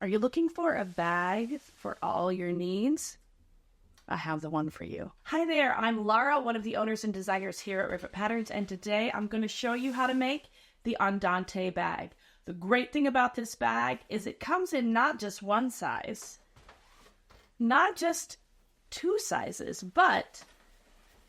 Are you looking for a bag for all your needs? I have the one for you. Hi there, I'm Lara, one of the owners and designers here at Rivet Patterns, and today I'm going to show you how to make the Andante bag. The great thing about this bag is it comes in not just one size, not just two sizes, but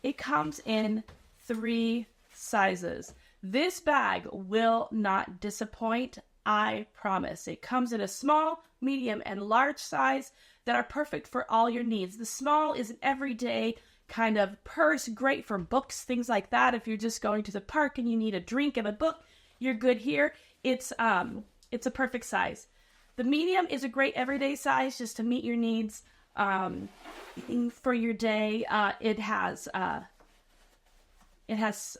it comes in 3 sizes. This bag will not disappoint, I promise. It comes in a small, medium, and large size that are perfect for all your needs. The small is an everyday kind of purse, great for books, things like that. If you're just going to the park and you need a drink and a book, you're good here. It's a perfect size. The medium is a great everyday size just to meet your needs for your day. It has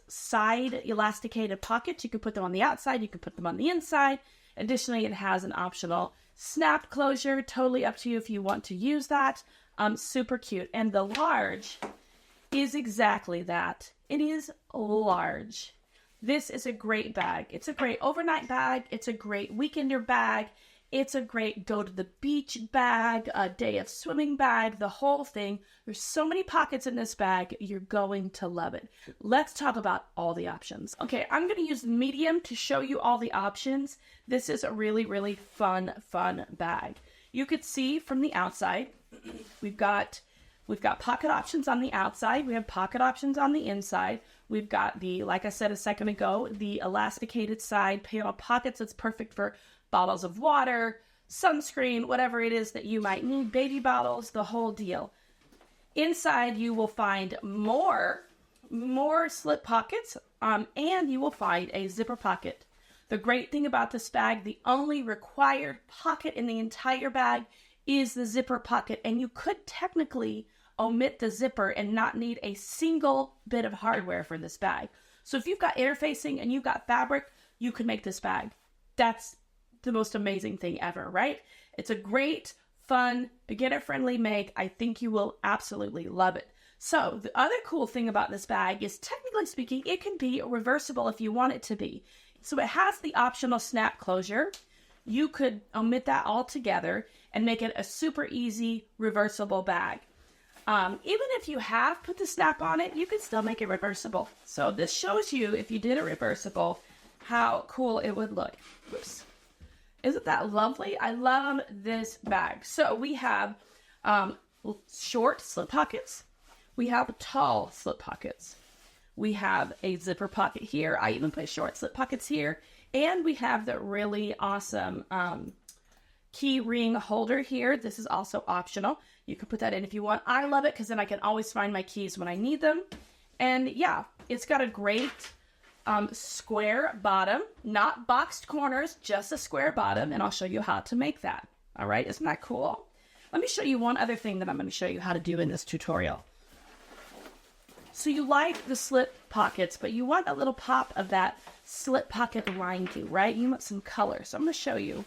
side elasticated pockets. You can put them on the outside. You can put them on the inside. Additionally, it has an optional snap closure. Totally up to you if you want to use that. Super cute. And the large is exactly that. It is large. This is a great bag. It's a great overnight bag. It's a great weekender bag. It's a great go to the beach bag, a day of swimming bag, the whole thing. There's so many pockets in this bag. You're going to love it. Let's talk about all the options. Okay, I'm going to use the medium to show you all the options. This is a really, really fun bag. You could see from the outside, we've got pocket options on the outside. We have pocket options on the inside. We've got the, like I said a second ago, the elasticated side panel pockets. That's perfect for bottles of water, sunscreen, whatever it is that you might need, baby bottles, the whole deal. Inside, you will find more slip pockets, and you will find a zipper pocket. The great thing about this bag, the only required pocket in the entire bag is the zipper pocket, and you could technically omit the zipper and not need a single bit of hardware for this bag. So if you've got interfacing and you've got fabric, you can make this bag. That's the most amazing thing ever, right? It's a great, fun, beginner-friendly make. I think you will absolutely love it. So the other cool thing about this bag is, technically speaking, it can be reversible if you want it to be. So it has the optional snap closure. You could omit that altogether and make it a super easy reversible bag. Even if you have put the snap on it, you can still make it reversible. So this shows you, if you did a reversible, how cool it would look. Whoops. Isn't that lovely? I love this bag. So we have short slip pockets. We have tall slip pockets. We have a zipper pocket here. I even put short slip pockets here. And we have the really awesome key ring holder here. This is also optional. You can put that in if you want. I love it because then I can always find my keys when I need them. And yeah, it's got a great square bottom, not boxed corners, just a square bottom, and I'll show you how to make that. All right, isn't that cool? Let me show you one other thing that I'm going to show you how to do in this tutorial. So you like the slip pockets, but you want a little pop of that slip pocket line to, right? You want some color. So I'm going to show you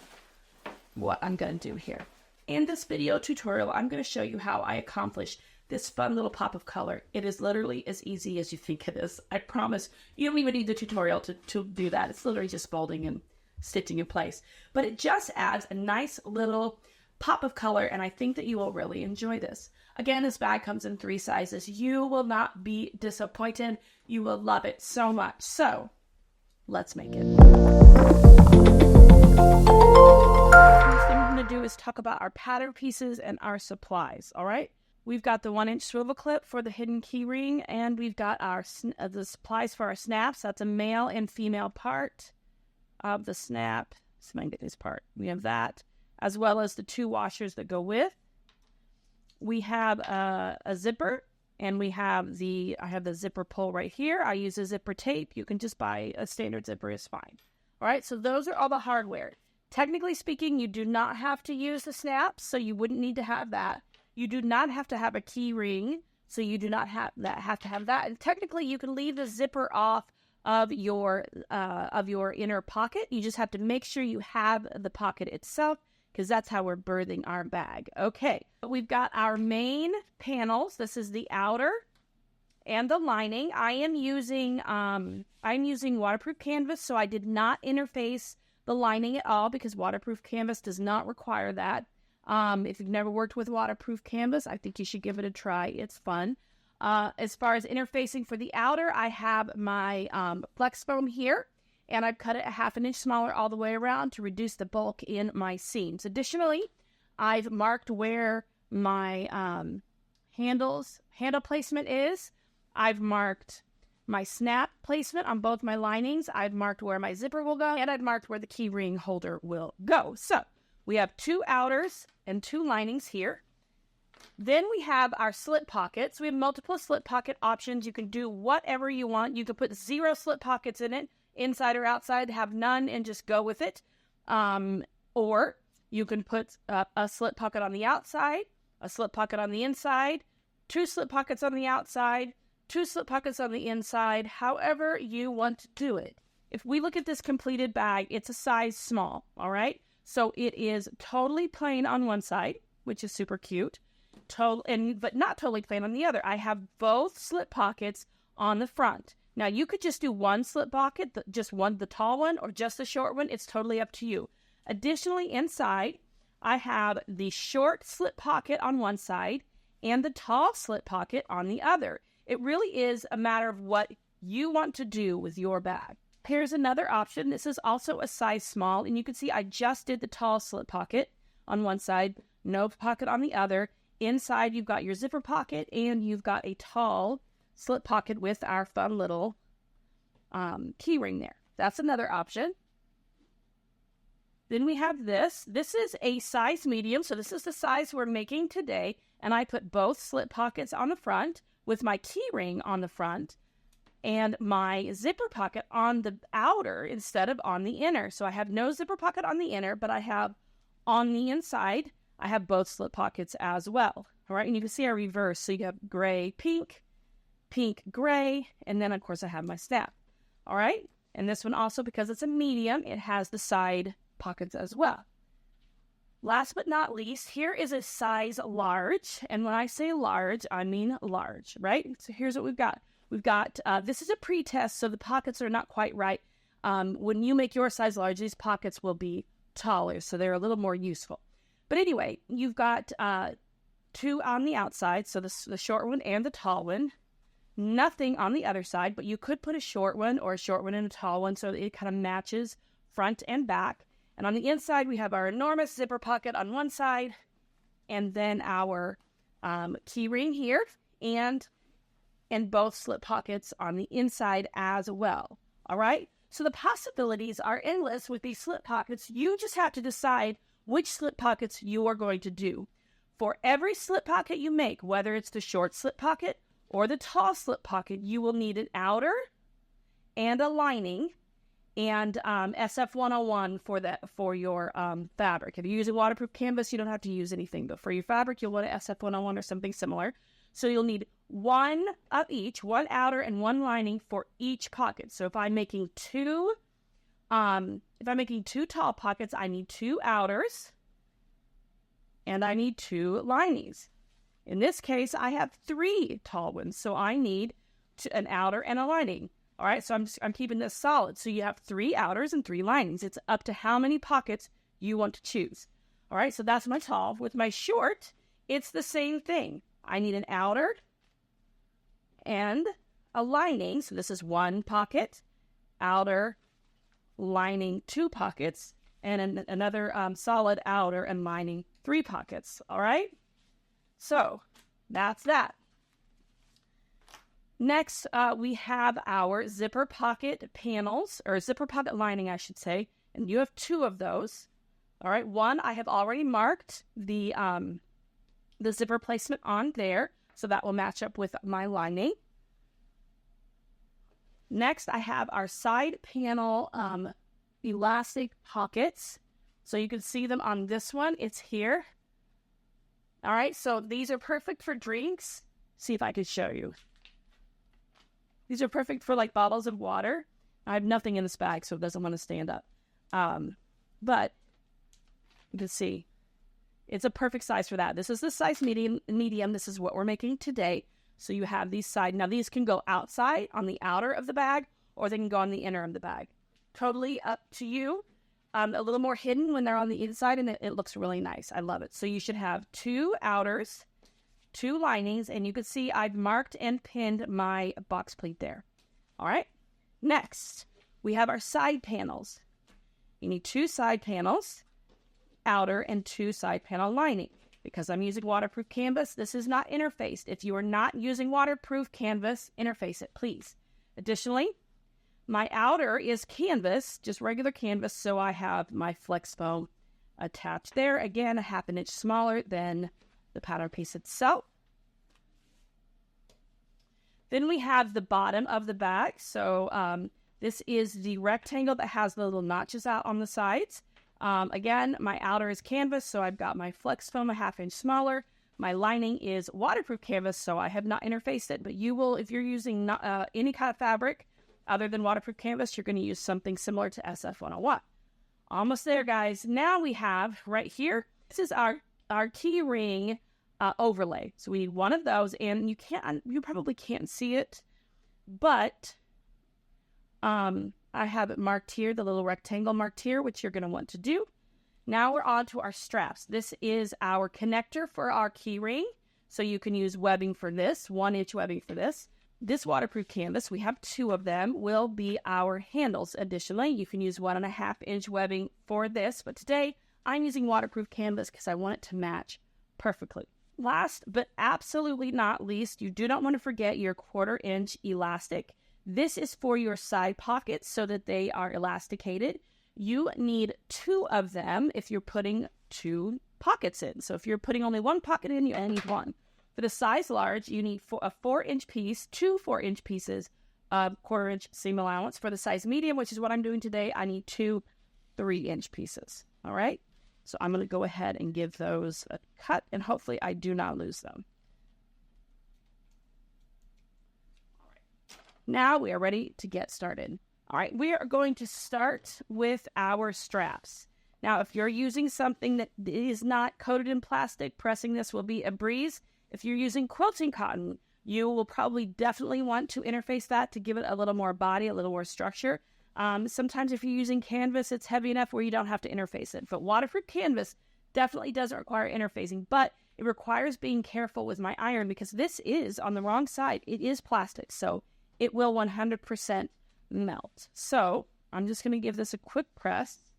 what I'm going to do here. In this video tutorial, I'm going to show you how I accomplish this fun little pop of color. It is literally as easy as you think it is. I promise you don't even need the tutorial to do that. It's literally just folding and stitching in place. But it just adds a nice little pop of color, and I think that you will really enjoy this. Again, this bag comes in 3 sizes. You will not be disappointed. You will love it so much. So, let's make it. First thing I'm going to do is talk about our pattern pieces and our supplies, all right? We've got the 1-inch swivel clip for the hidden key ring, and we've got our the supplies for our snaps. That's a male and female part of the snap. So I can get this part. We have that, as well as the 2 washers that go with. We have a zipper, and I have the zipper pull right here. I use a zipper tape. You can just buy a standard zipper, is fine. All right, so those are all the hardware. Technically speaking, you do not have to use the snaps, so you wouldn't need to have that. You do not have to have a key ring, so you do not have to have that. And technically, you can leave the zipper off of your inner pocket. You just have to make sure you have the pocket itself, because that's how we're birthing our bag. Okay, we've got our main panels. This is the outer and the lining. I'm using waterproof canvas, so I did not interface the lining at all because waterproof canvas does not require that. If you've never worked with waterproof canvas, I think you should give it a try. It's fun. As far as interfacing for the outer, I have my flex foam here, and I've cut it a 1/2 inch smaller all the way around to reduce the bulk in my seams. Additionally, I've marked where my handle placement is. I've marked my snap placement on both my linings. I've marked where my zipper will go, and I've marked where the key ring holder will go. So we have 2 outers and 2 linings here. Then we have our slip pockets. We have multiple slip pocket options. You can do whatever you want. You can put 0 slip pockets in it, inside or outside, have none and just go with it. Or you can put a slip pocket on the outside, a slip pocket on the inside, 2 slip pockets on the outside, 2 slip pockets on the inside, however you want to do it. If we look at this completed bag, it's a size small, all right? So it is totally plain on one side, which is super cute, but not totally plain on the other. I have both slip pockets on the front. Now, you could just do one slip pocket, just one, the tall one, or just the short one. It's totally up to you. Additionally, inside, I have the short slip pocket on one side and the tall slip pocket on the other. It really is a matter of what you want to do with your bag. Here's another option. This is also a size small, and you can see I just did the tall slip pocket on one side, no pocket on the other. Inside, you've got your zipper pocket, and you've got a tall slip pocket with our fun little key ring there. That's another option. Then we have this. This is a size medium, so this is the size we're making today, and I put both slip pockets on the front with my key ring on the front and my zipper pocket on the outer instead of on the inner. So I have no zipper pocket on the inner, but I have on the inside, I have both slip pockets as well. All right, and you can see I reverse. So you have gray, pink, pink, gray, and then of course I have my snap. All right, and this one also, because it's a medium, it has the side pockets as well. Last but not least, here is a size large, and when I say large, I mean large, right? So here's what we've got. We've got, this is a pre-test, so the pockets are not quite right. When you make your size large, these pockets will be taller, so they're a little more useful. But anyway, you've got 2 on the outside, so the short one and the tall one. Nothing on the other side, but you could put a short one or a short one and a tall one so it kind of matches front and back. And on the inside, we have our enormous zipper pocket on one side, and then our key ring here, and both slip pockets on the inside as well. All right? So the possibilities are endless with these slip pockets. You just have to decide which slip pockets you are going to do. For every slip pocket you make, whether it's the short slip pocket or the tall slip pocket, you will need an outer and a lining and SF101 for your fabric. If you're using waterproof canvas, you don't have to use anything, but for your fabric, you'll want an SF101 or something similar. So you'll need one of each, one outer and one lining for each pocket. So if I'm making two tall pockets, I need 2 outers and I need 2 linings. In this case, I have 3 tall ones, so I need an outer and a lining. All right, so I'm keeping this solid. So you have 3 outers and 3 linings. It's up to how many pockets you want to choose. All right, so that's my tall. With my short, it's the same thing. I need an outer and a lining. So this is 1 pocket, outer, lining, 2 pockets, and another solid outer and lining, 3 pockets. All right, so that's that. Next, we have our zipper pocket panels, or zipper pocket lining, I should say, and you have 2 of those. All right, one, I have already marked the zipper placement on there, so that will match up with my lining. Next, I have our side panel elastic pockets. So you can see them on this one. It's here. All right, so these are perfect for drinks. See if I can show you. These are perfect for like bottles of water. I have nothing in this bag, so it doesn't want to stand up. But you can see it's a perfect size for that. This is the size medium. This is what we're making today. So you have these side. Now these can go outside on the outer of the bag, or they can go on the inner of the bag. Totally up to you. a little more hidden when they're on the inside, and it looks really nice. I love it. So you should have 2 outers, 2 linings, and you can see I've marked and pinned my box pleat there. All right. Next, we have our side panels. You need 2 side panels, outer, and 2 side panel lining. Because I'm using waterproof canvas, this is not interfaced. If you are not using waterproof canvas, interface it, please. Additionally, my outer is canvas, just regular canvas, so I have my flex foam attached there. Again, a 1/2 inch smaller than the pattern piece itself. Then we have the bottom of the bag. So this is the rectangle that has the little notches out on the sides. Again, my outer is canvas, so I've got my flex foam a 1/2 inch smaller. My lining is waterproof canvas, so I have not interfaced it. But you will, if you're using any kind of fabric other than waterproof canvas, you're going to use something similar to SF101. Almost there, guys. Now we have right here, this is our key ring overlay. So we need one of those, and you probably can't see it, but I have it marked here, the little rectangle marked here, which you're going to want to do. Now we're on to our straps. This is our connector for our key ring. So you can use webbing for this, 1-inch webbing for this. This waterproof canvas, we have 2 of them, will be our handles. Additionally, you can use 1.5 inch webbing for this, but today I'm using waterproof canvas because I want it to match perfectly. Last but absolutely not least, you do not want to forget your 1/4 inch elastic. This is for your side pockets so that they are elasticated. You need 2 of them if you're putting 2 pockets in. So if you're putting only 1 pocket in, you only need 1. For the size large, you need a 4-inch piece, 2 4-inch pieces of 1/4 inch seam allowance. For the size medium, which is what I'm doing today, I need 2 3-inch pieces. All right. So I'm going to go ahead and give those a cut, and hopefully I do not lose them. All right. Now we are ready to get started. All right, we are going to start with our straps. Now, if you're using something that is not coated in plastic, pressing this will be a breeze. If you're using quilting cotton, you will probably definitely want to interface that to give it a little more body, a little more structure. Sometimes if you're using canvas, it's heavy enough where you don't have to interface it. But waterproof canvas definitely doesn't require interfacing, but it requires being careful with my iron because this is on the wrong side. It is plastic, so it will 100% melt. So I'm just going to give this a quick press.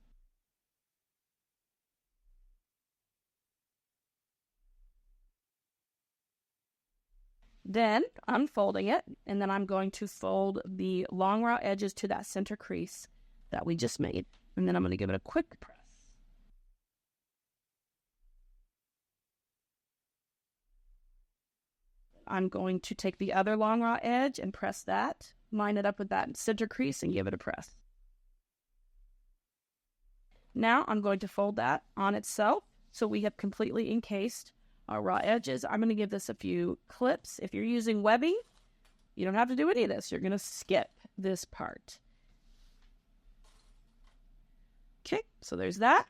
Then unfolding it, and then I'm going to fold the long raw edges to that center crease that we just made. And then I'm going to give it a quick press. I'm going to take the other long raw edge and press that, line it up with that center crease, and give it a press. Now I'm going to fold that on itself so we have completely encased our raw edges. I'm going to give this a few clips. If you're using webbing, you don't have to do any of this. You're going to skip this part. Okay, so there's that.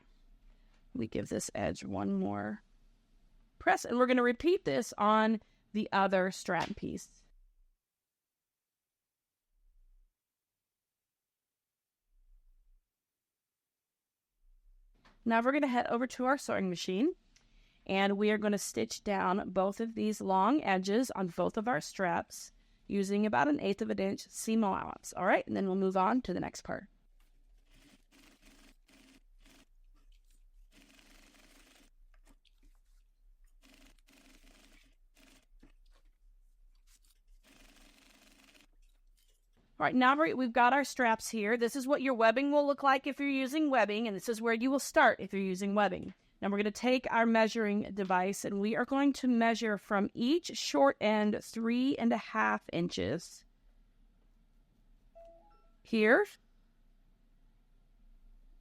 We give this edge one more press, and we're going to repeat this on the other strap piece. Now we're going to head over to our sewing machine, and we are going to stitch down both of these long edges on both of our straps using about 1/8 of an inch seam allowance. All right, and then we'll move on to the next part. All right, now we've got our straps here. This is what your webbing will look like if you're using webbing, and this is where you will start if you're using webbing. Now we're going to take our measuring device, and we are going to measure from each short end 3.5 inches. Here.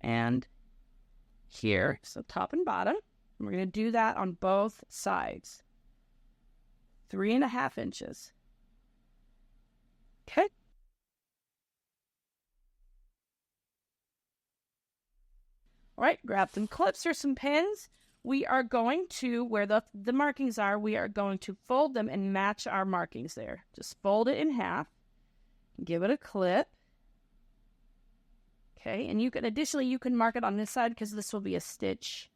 And here. So top and bottom. And we're going to do that on both sides. 3.5 inches. Okay. All right, grab some clips or some pins. We are going to, where the markings are, we are going to fold them and match our markings there. Just fold it in half. Give it a clip. Okay, and you can additionally, you can mark it on this side because this will be a stitch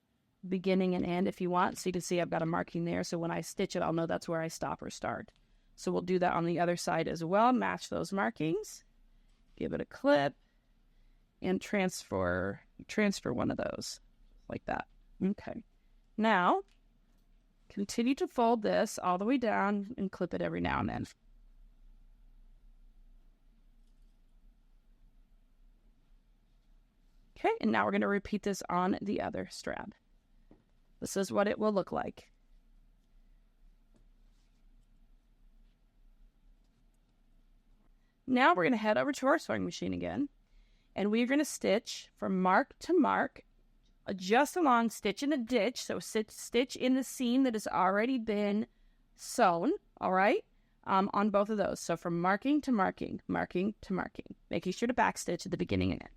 beginning and end if you want. So you can see I've got a marking there. So when I stitch it, I'll know that's where I stop or start. So we'll do that on the other side as well. Match those markings, give it a clip, and transfer one of those like that. Okay. Now, continue to fold this all the way down and clip it every now and then. Okay, and now we're going to repeat this on the other strap. This is what it will look like. Now we're going to head over to our sewing machine again, and we're going to stitch from mark to mark, just along, stitch in the ditch, so stitch in the seam that has already been sewn, all right, on both of those. So from marking to marking, marking to marking, making sure to backstitch at the beginning and end.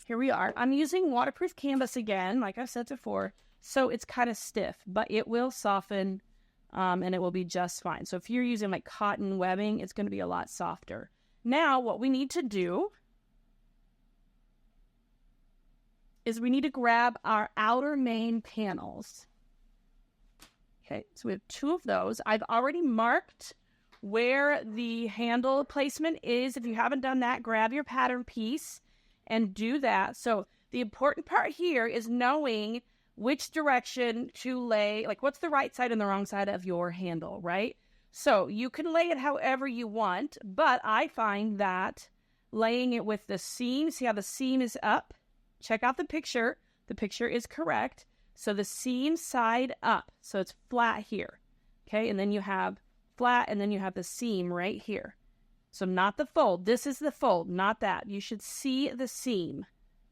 Here we are. I'm using waterproof canvas again, like I said before, so it's kind of stiff, but it will soften and it will be just fine. So if you're using like cotton webbing, it's going to be a lot softer. Now, what we need to do is we need to grab our outer main panels. Okay, so we have 2 of those. I've already marked where the handle placement is. If you haven't done that, grab your pattern piece and do that. So the important part here is knowing which direction to lay, like what's the right side and the wrong side of your handle, right? So you can lay it however you want, but I find that laying it with the seam, see how the seam is up? Check out the picture. The picture is correct. So the seam side up, so it's flat here, okay? And then you have flat, and then you have the seam right here. So not the fold. This is the fold, not that. You should see the seam,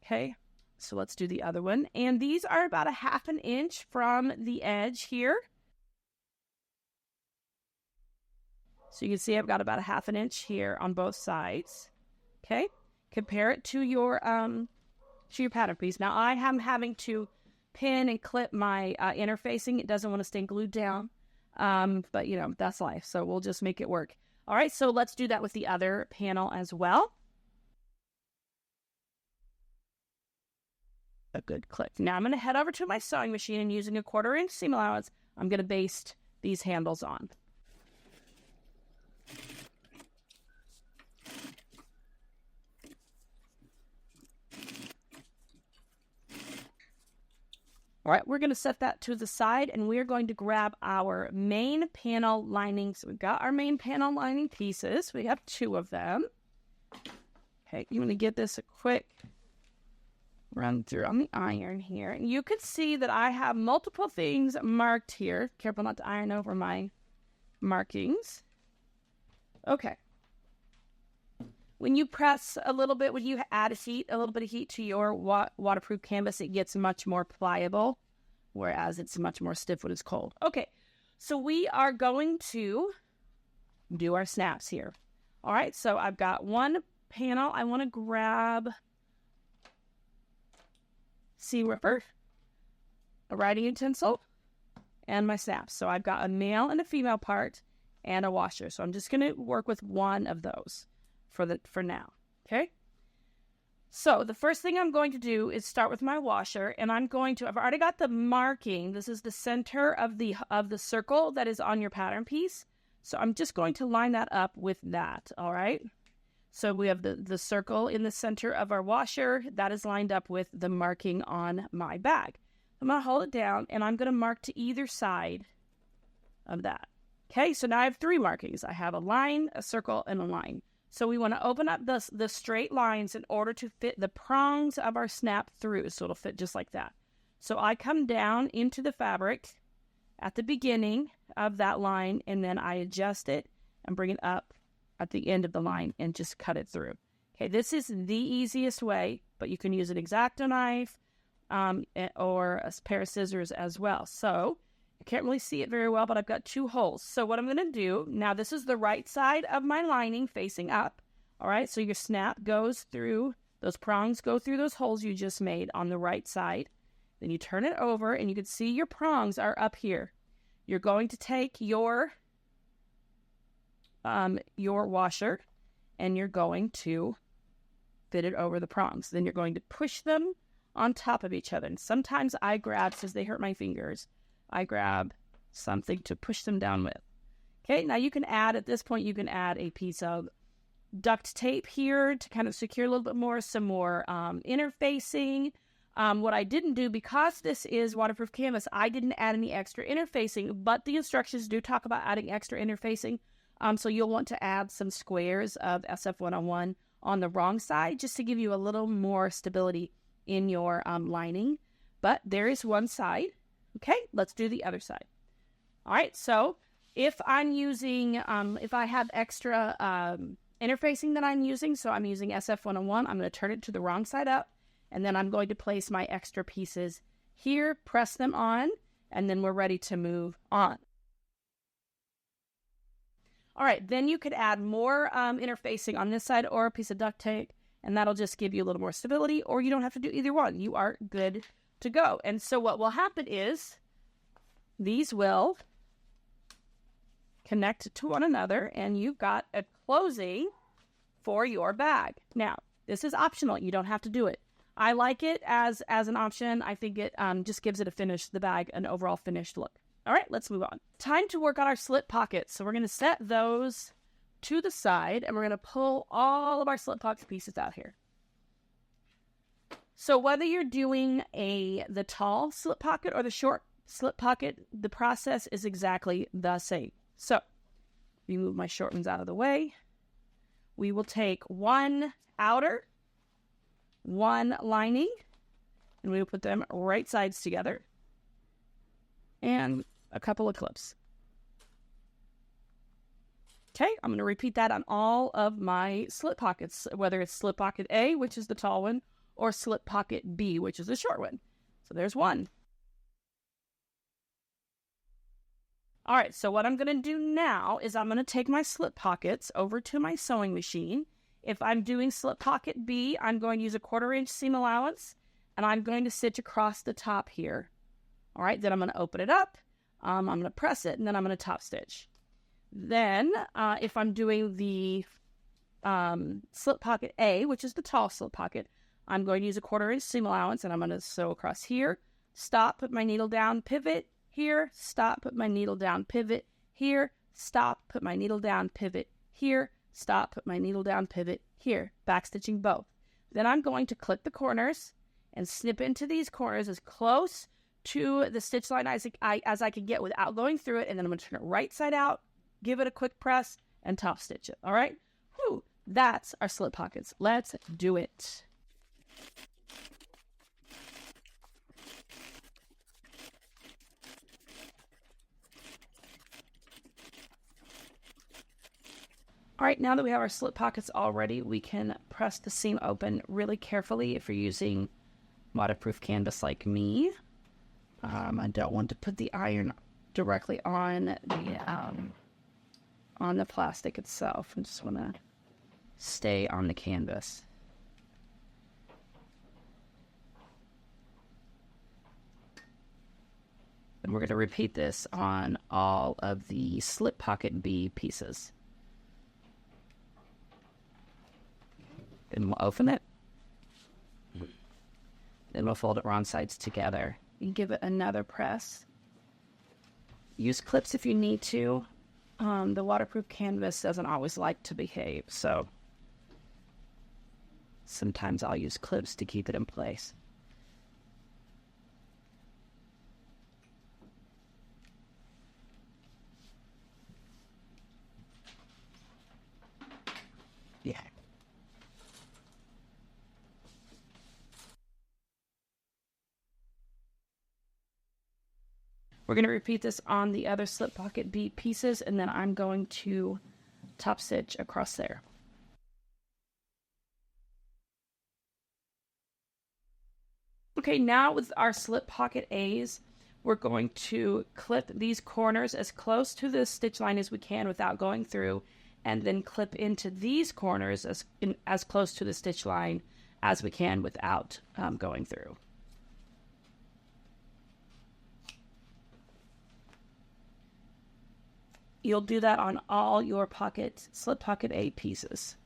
okay? So let's do the other one. And these are about 1/2 inch from the edge here. So you can see I've got about 1/2 inch here on both sides, okay? Compare it to your pattern piece. Now I am having to pin and clip my interfacing. It doesn't want to stay glued down, but you know, that's life. So we'll just make it work. All right, so let's do that with the other panel as well. A good clip. Now I'm going to head over to my sewing machine, and using a 1/4 inch seam allowance, I'm going to baste these handles on. All right, we're going to set that to the side, and we're going to grab our main panel lining. So we've got our main panel lining pieces. We have 2 of them. Okay, you want to get this a quick run through on the iron here. And you can see that I have multiple things marked here. Careful not to iron over my markings. Okay. When you press a little bit, when you add a little bit of heat to your waterproof canvas, it gets much more pliable, whereas it's much more stiff when it's cold. Okay, so we are going to do our snaps here. All right, so I've got one panel. I want to grab seam ripper, a writing utensil, and my snaps. So I've got a male and a female part and a washer. So I'm just going to work with one of those for now, okay? So the first thing I'm going to do is start with my washer, and I've already got the marking. This is the center of the circle that is on your pattern piece. So I'm just going to line that up with that, all right? So we have the circle in the center of our washer. That is lined up with the marking on my bag. I'm going to hold it down, and I'm going to mark to either side of that. Okay, so now I have 3 markings. I have a line, a circle, and a line. So we want to open up the straight lines in order to fit the prongs of our snap through, so it'll fit just like that. So I come down into the fabric at the beginning of that line, and then I adjust it and bring it up at the end of the line and just cut it through. Okay, this is the easiest way, but you can use an X-Acto knife or a pair of scissors as well. So you can't really see it very well, but I've got 2 holes. So what I'm going to do, now this is the right side of my lining facing up. All right, so your snap goes through, those prongs go through those holes you just made on the right side. Then you turn it over and you can see your prongs are up here. You're going to take your washer and you're going to fit it over the prongs. Then you're going to push them on top of each other. And sometimes I grab, since they hurt my fingers, I grab something to push them down with. Okay, now you can add, at this point, you can add a piece of duct tape here to kind of secure a little bit more, some more interfacing. What I didn't do, because this is waterproof canvas, I didn't add any extra interfacing, but the instructions do talk about adding extra interfacing. So you'll want to add some squares of SF101 on the wrong side, just to give you a little more stability in your lining. But there is one side. Okay, let's do the other side. All right, so if I'm using, if I have extra interfacing that I'm using, so I'm using SF101, I'm going to turn it to the wrong side up, and then I'm going to place my extra pieces here, press them on, and then we're ready to move on. All right, then you could add more interfacing on this side or a piece of duct tape, and that'll just give you a little more stability, or you don't have to do either one. You are good to go. And so what will happen is these will connect to one another, and you've got a closing for your bag. Now, this is optional. You don't have to do it. I like it as an option. I think it just gives it the bag an overall finished look. All right, let's move on. Time to work on our slip pockets. So we're going to set those to the side, and we're going to pull all of our slip pocket pieces out here. So whether you're doing the tall slip pocket or the short slip pocket, the process is exactly the same. So remove my short ones out of the way. We will take one outer, one lining, and we will put them right sides together, and a couple of clips. Okay, I'm going to repeat that on all of my slip pockets, whether it's slip pocket A, which is the tall one, or slip pocket B, which is the short one. So there's one. All right, so what I'm going to do now is I'm going to take my slip pockets over to my sewing machine. If I'm doing slip pocket B, I'm going to use a 1/4 inch seam allowance, and I'm going to stitch across the top here. All right, then I'm going to open it up, I'm going to press it, and then I'm going to top stitch. Then if I'm doing the slip pocket A, which is the tall slip pocket, I'm going to use a 1/4 inch seam allowance, and I'm going to sew across here, stop, put my needle down, pivot, here, stop, put my needle down, pivot, here, stop, put my needle down, pivot, here, stop, put my needle down, pivot, here, backstitching both. Then I'm going to clip the corners and snip into these corners as close to the stitch line as I can get without going through it, and then I'm going to turn it right side out, give it a quick press, and top stitch it. All right? Whew, that's our slip pockets. Let's do it. All right, now that we have our slip pockets all ready, we can press the seam open really carefully if you're using waterproof canvas like me. I don't want to put the iron directly on the plastic itself. I just want to stay on the canvas. And we're going to repeat this on all of the slip pocket B pieces. Then we'll open it. Then we'll fold it wrong sides together and give it another press. Use clips if you need to. The waterproof canvas doesn't always like to behave, so sometimes I'll use clips to keep it in place. Yeah. We're going to repeat this on the other slip pocket B pieces, and then I'm going to top stitch across there. Okay, now with our slip pocket A's, we're going to clip these corners as close to the stitch line as we can without going through, and then clip into these corners as close to the stitch line as we can without going through. You'll do that on all your slip pocket A pieces.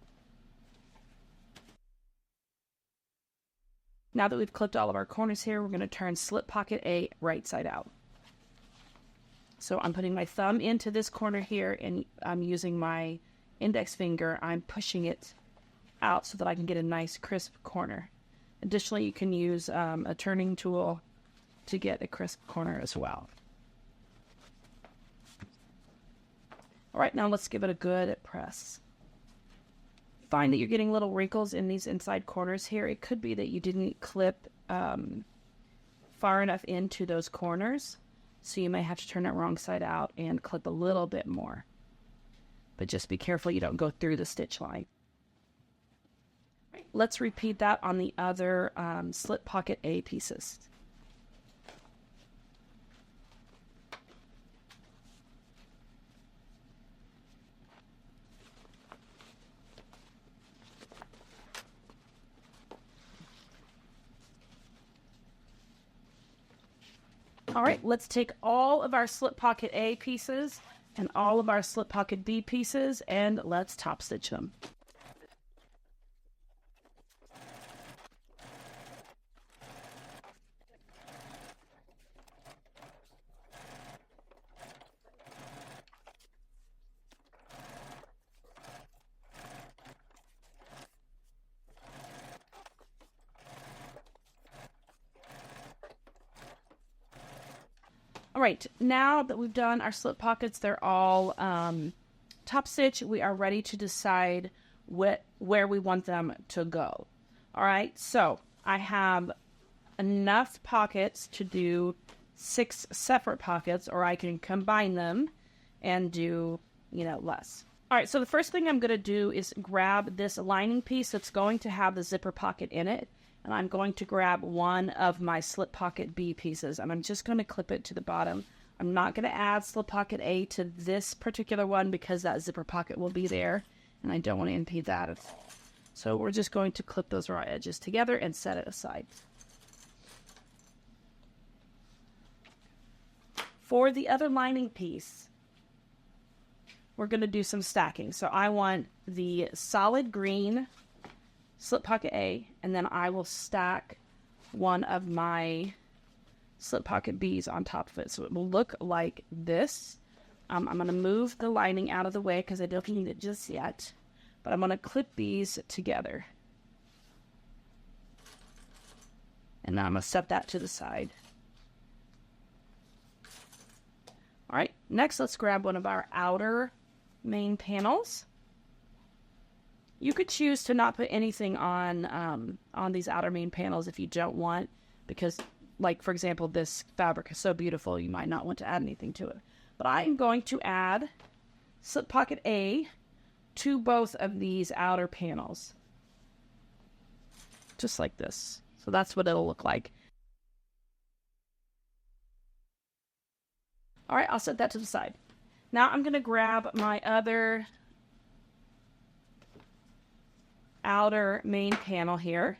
Now that we've clipped all of our corners here, we're going to turn slip pocket A right side out. So I'm putting my thumb into this corner here, and I'm using my index finger. I'm pushing it out so that I can get a nice crisp corner. Additionally, you can use a turning tool to get a crisp corner as well. All right, now let's give it a good press. Find that you're getting little wrinkles in these inside corners here. It could be that you didn't clip far enough into those corners, so you may have to turn it wrong side out and clip a little bit more. But just be careful you don't go through the stitch line. Right, let's repeat that on the other slip pocket A pieces. All right, let's take all of our slip pocket A pieces and all of our slip pocket B pieces and let's top stitch them. All right, now that we've done our slip pockets, they're all top stitch. We are ready to decide where we want them to go. All right, so I have enough pockets to do 6 separate pockets, or I can combine them and do, less. All right, so the first thing I'm going to do is grab this lining piece that's going to have the zipper pocket in it. And I'm going to grab one of my slip pocket B pieces, and I'm just going to clip it to the bottom. I'm not going to add slip pocket A to this particular one because that zipper pocket will be there, and I don't want to impede that. So we're just going to clip those raw edges together and set it aside. For the other lining piece, we're going to do some stacking. So I want the solid green slip pocket A, and then I will stack one of my slip pocket Bs on top of it. So it will look like this. I'm going to move the lining out of the way because I don't need it just yet. But I'm going to clip these together. And now I'm going to set that to the side. All right, next let's grab one of our outer main panels. You could choose to not put anything on these outer main panels if you don't want, because, like, for example, this fabric is so beautiful, you might not want to add anything to it. But I am going to add slip pocket A to both of these outer panels. Just like this. So that's what it'll look like. All right, I'll set that to the side. Now I'm going to grab my other outer main panel here.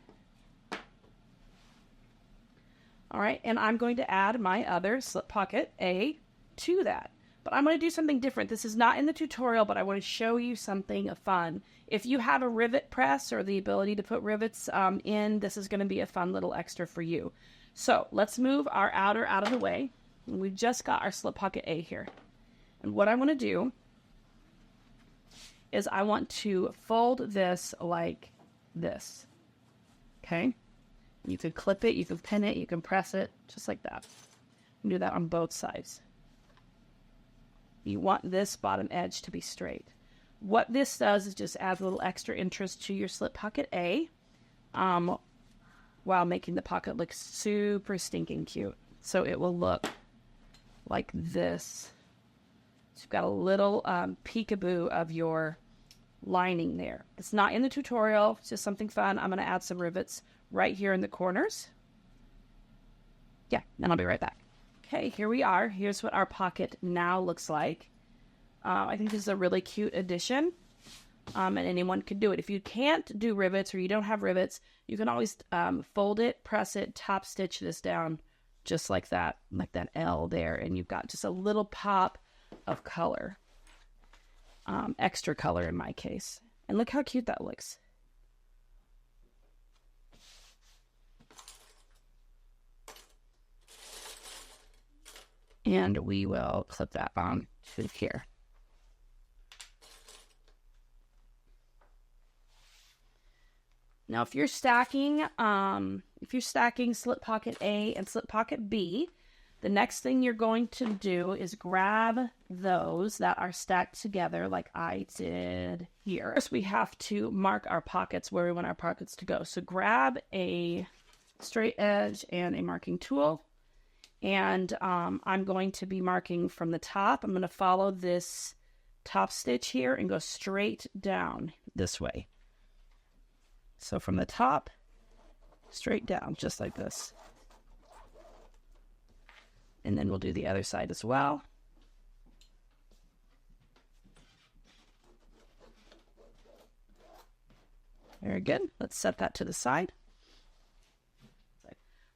All right, and I'm going to add my other slip pocket A to that. But I'm going to do something different. This is not in the tutorial, but I want to show you something fun. If you have a rivet press or the ability to put rivets in, this is going to be a fun little extra for you. So let's move our outer out of the way. We've just got our slip pocket A here. And what I want to do is I want to fold this like this. Okay? You could clip it, you can pin it, you can press it, just like that. Do that on both sides. You want this bottom edge to be straight. What this does is just add a little extra interest to your slip pocket A while making the pocket look super stinking cute. So it will look like this. So you've got a little peekaboo of your lining there. It's not in the tutorial, it's just something fun. I'm going to add some rivets right here in the corners. Yeah, then I'll be right back. Okay, here we are. Here's what our pocket now looks like. I think this is a really cute addition, and anyone can do it. If you can't do rivets or you don't have rivets, you can always fold it, press it, top stitch this down just like that L there, and you've got just a little pop of color. extra color in my case. And look how cute that looks. And we will clip that on to here. Now, if you're stacking slip pocket A and slip pocket B, the next thing you're going to do is grab those that are stacked together like I did here. First, we have to mark our pockets where we want our pockets to go. So grab a straight edge and a marking tool. And I'm going to be marking from the top. I'm going to follow this top stitch here and go straight down this way. So from the top, straight down, just like this. And then we'll do the other side as well. Very good. Let's set that to the side.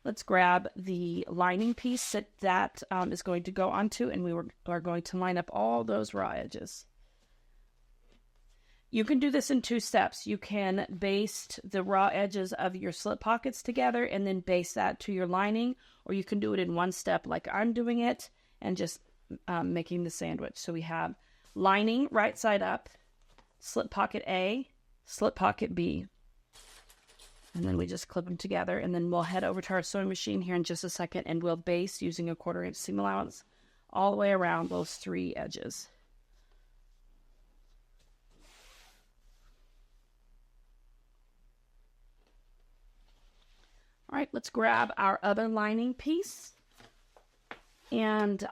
Let's grab the lining piece that is going to go onto, and we are going to line up all those raw edges. You can do this in 2 steps. You can baste the raw edges of your slip pockets together and then baste that to your lining, or you can do it in 1 step like I'm doing it and just making the sandwich. So we have lining right side up, slip pocket A, slip pocket B. And then we just clip them together, and then we'll head over to our sewing machine here in just a second, and we'll baste using a 1/4 inch seam allowance all the way around those 3 edges. All right, let's grab our other lining piece. And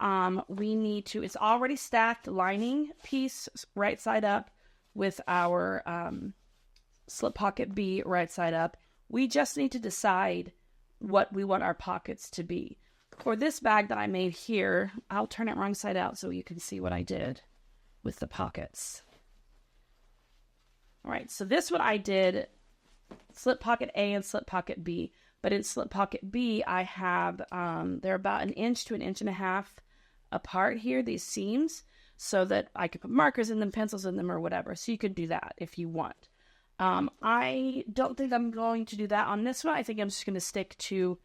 we need to, it's already stacked lining piece right side up with our slip pocket B right side up. We just need to decide what we want our pockets to be. For this bag that I made here, I'll turn it wrong side out so you can see what I did with the pockets. All right, so this one I did slip pocket A and slip pocket B. But in slip pocket B, I have, they're about 1 inch to 1.5 inches apart here, these seams, so that I could put markers in them, pencils in them, or whatever. So you could do that if you want. I don't think I'm going to do that on this one. I think I'm just going to stick to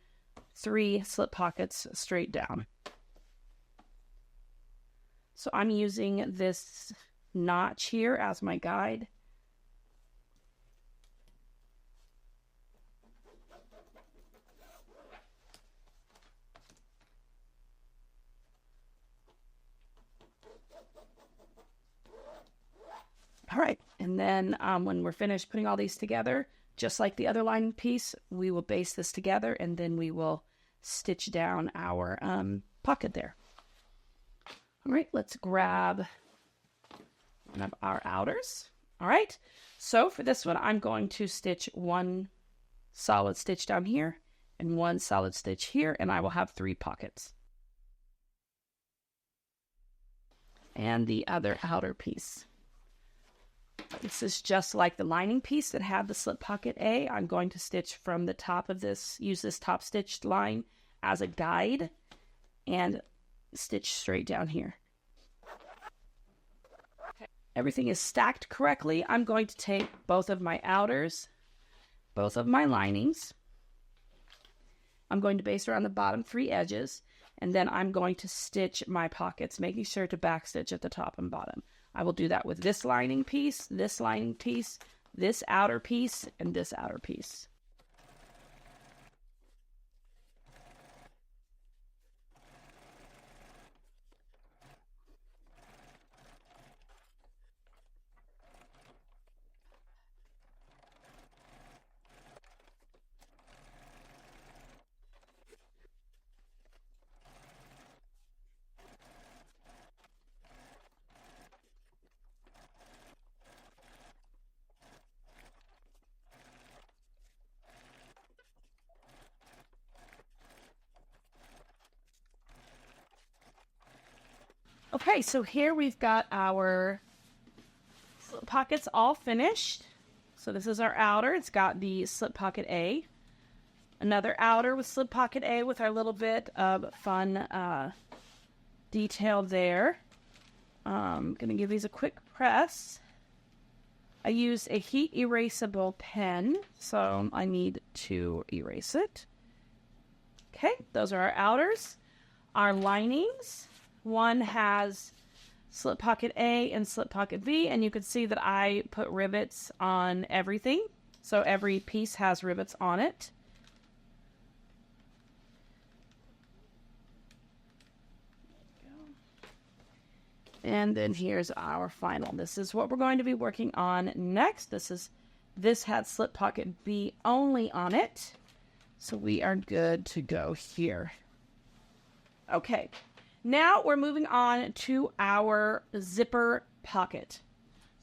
3 slip pockets straight down. So I'm using this notch here as my guide. All right, and then when we're finished putting all these together, just like the other lining piece, we will baste this together, and then we will stitch down our pocket there. All right, let's grab one of our outers. All right, so for this one, I'm going to stitch 1 solid stitch down here and 1 solid stitch here, and I will have 3 pockets. And the other outer piece. This is just like the lining piece that had the slip pocket A. I'm going to stitch from the top of this, use this top stitched line as a guide, and stitch straight down here. Okay. Everything is stacked correctly. I'm going to take both of my outers, both of my linings. I'm going to baste around the bottom 3 edges, and then I'm going to stitch my pockets, making sure to backstitch at the top and bottom. I will do that with this lining piece, this outer piece, and this outer piece. Okay, so here we've got our slip pockets all finished. So this is our outer. It's got the slip pocket A. Another outer with slip pocket A with our little bit of fun detail there. I'm going to give these a quick press. I use a heat erasable pen, so I need to erase it. Okay, those are our outers. Our linings, one has slip pocket A and slip pocket B, and you can see that I put rivets on everything, so every piece has rivets on it. And then here's our final. This is what we're going to be working on next. This had slip pocket B only on it, so we are good to go here. Okay, now we're moving on to our zipper pocket.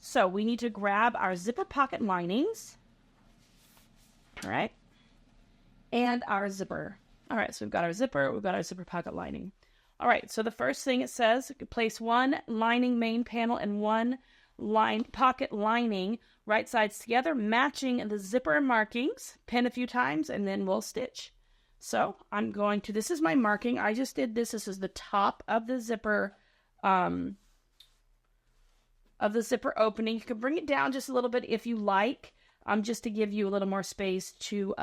So we need to grab our zipper pocket linings, all right, and our zipper. All right, so we've got our zipper, we've got our zipper pocket lining. All right, so the first thing it says, place one lining main panel and one pocket lining right sides together, matching the zipper markings, pin a few times, and then we'll stitch. So I'm going to, this is my marking. I just did this. This is the top of the zipper, opening. You can bring it down just a little bit if you like, just to give you a little more space to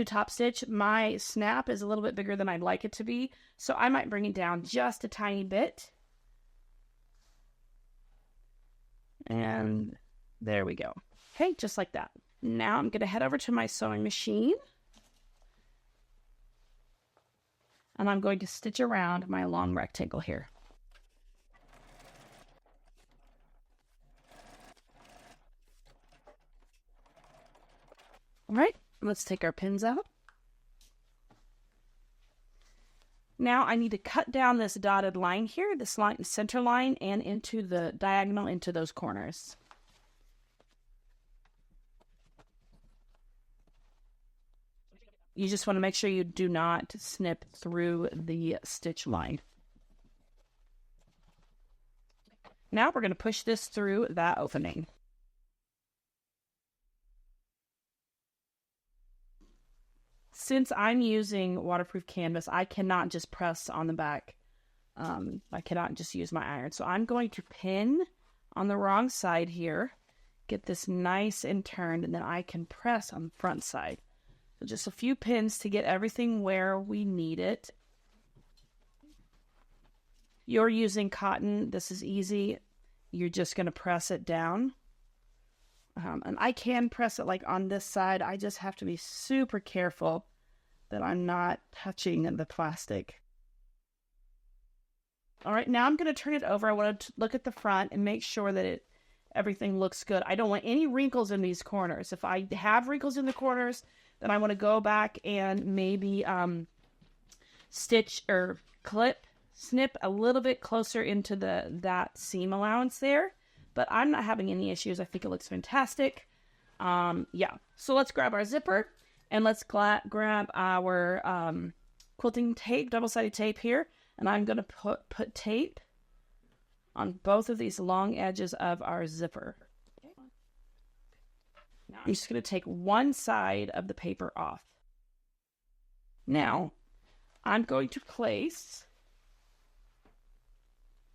top stitch. My snap is a little bit bigger than I'd like it to be, so I might bring it down just a tiny bit. And there we go. Okay, just like that. Now I'm going to head over to my sewing machine, and I'm going to stitch around my long rectangle here. All right, let's take our pins out. Now I need to cut down this dotted line here, this line, center line, and into the diagonal into those corners. You just want to make sure you do not snip through the stitch line. Now we're going to push this through that opening. Since I'm using waterproof canvas, I cannot just press on the back. I cannot just use my iron. So I'm going to pin on the wrong side here, get this nice and turned, and then I can press on the front side. So just a few pins to get everything where we need it. You're using cotton. This is easy. You're just going to press it down. And I can press it like on this side. I just have to be super careful that I'm not touching the plastic. All right, now I'm going to turn it over. I want to look at the front and make sure that everything looks good. I don't want any wrinkles in these corners. If I have wrinkles in the corners, then I want to go back and maybe stitch or snip a little bit closer into that seam allowance there. But I'm not having any issues. I think it looks fantastic. Yeah, so let's grab our zipper and let's grab our quilting tape, double-sided tape here. And I'm going to put tape on both of these long edges of our zipper. Now I'm just going to take one side of the paper off. Now I'm going to place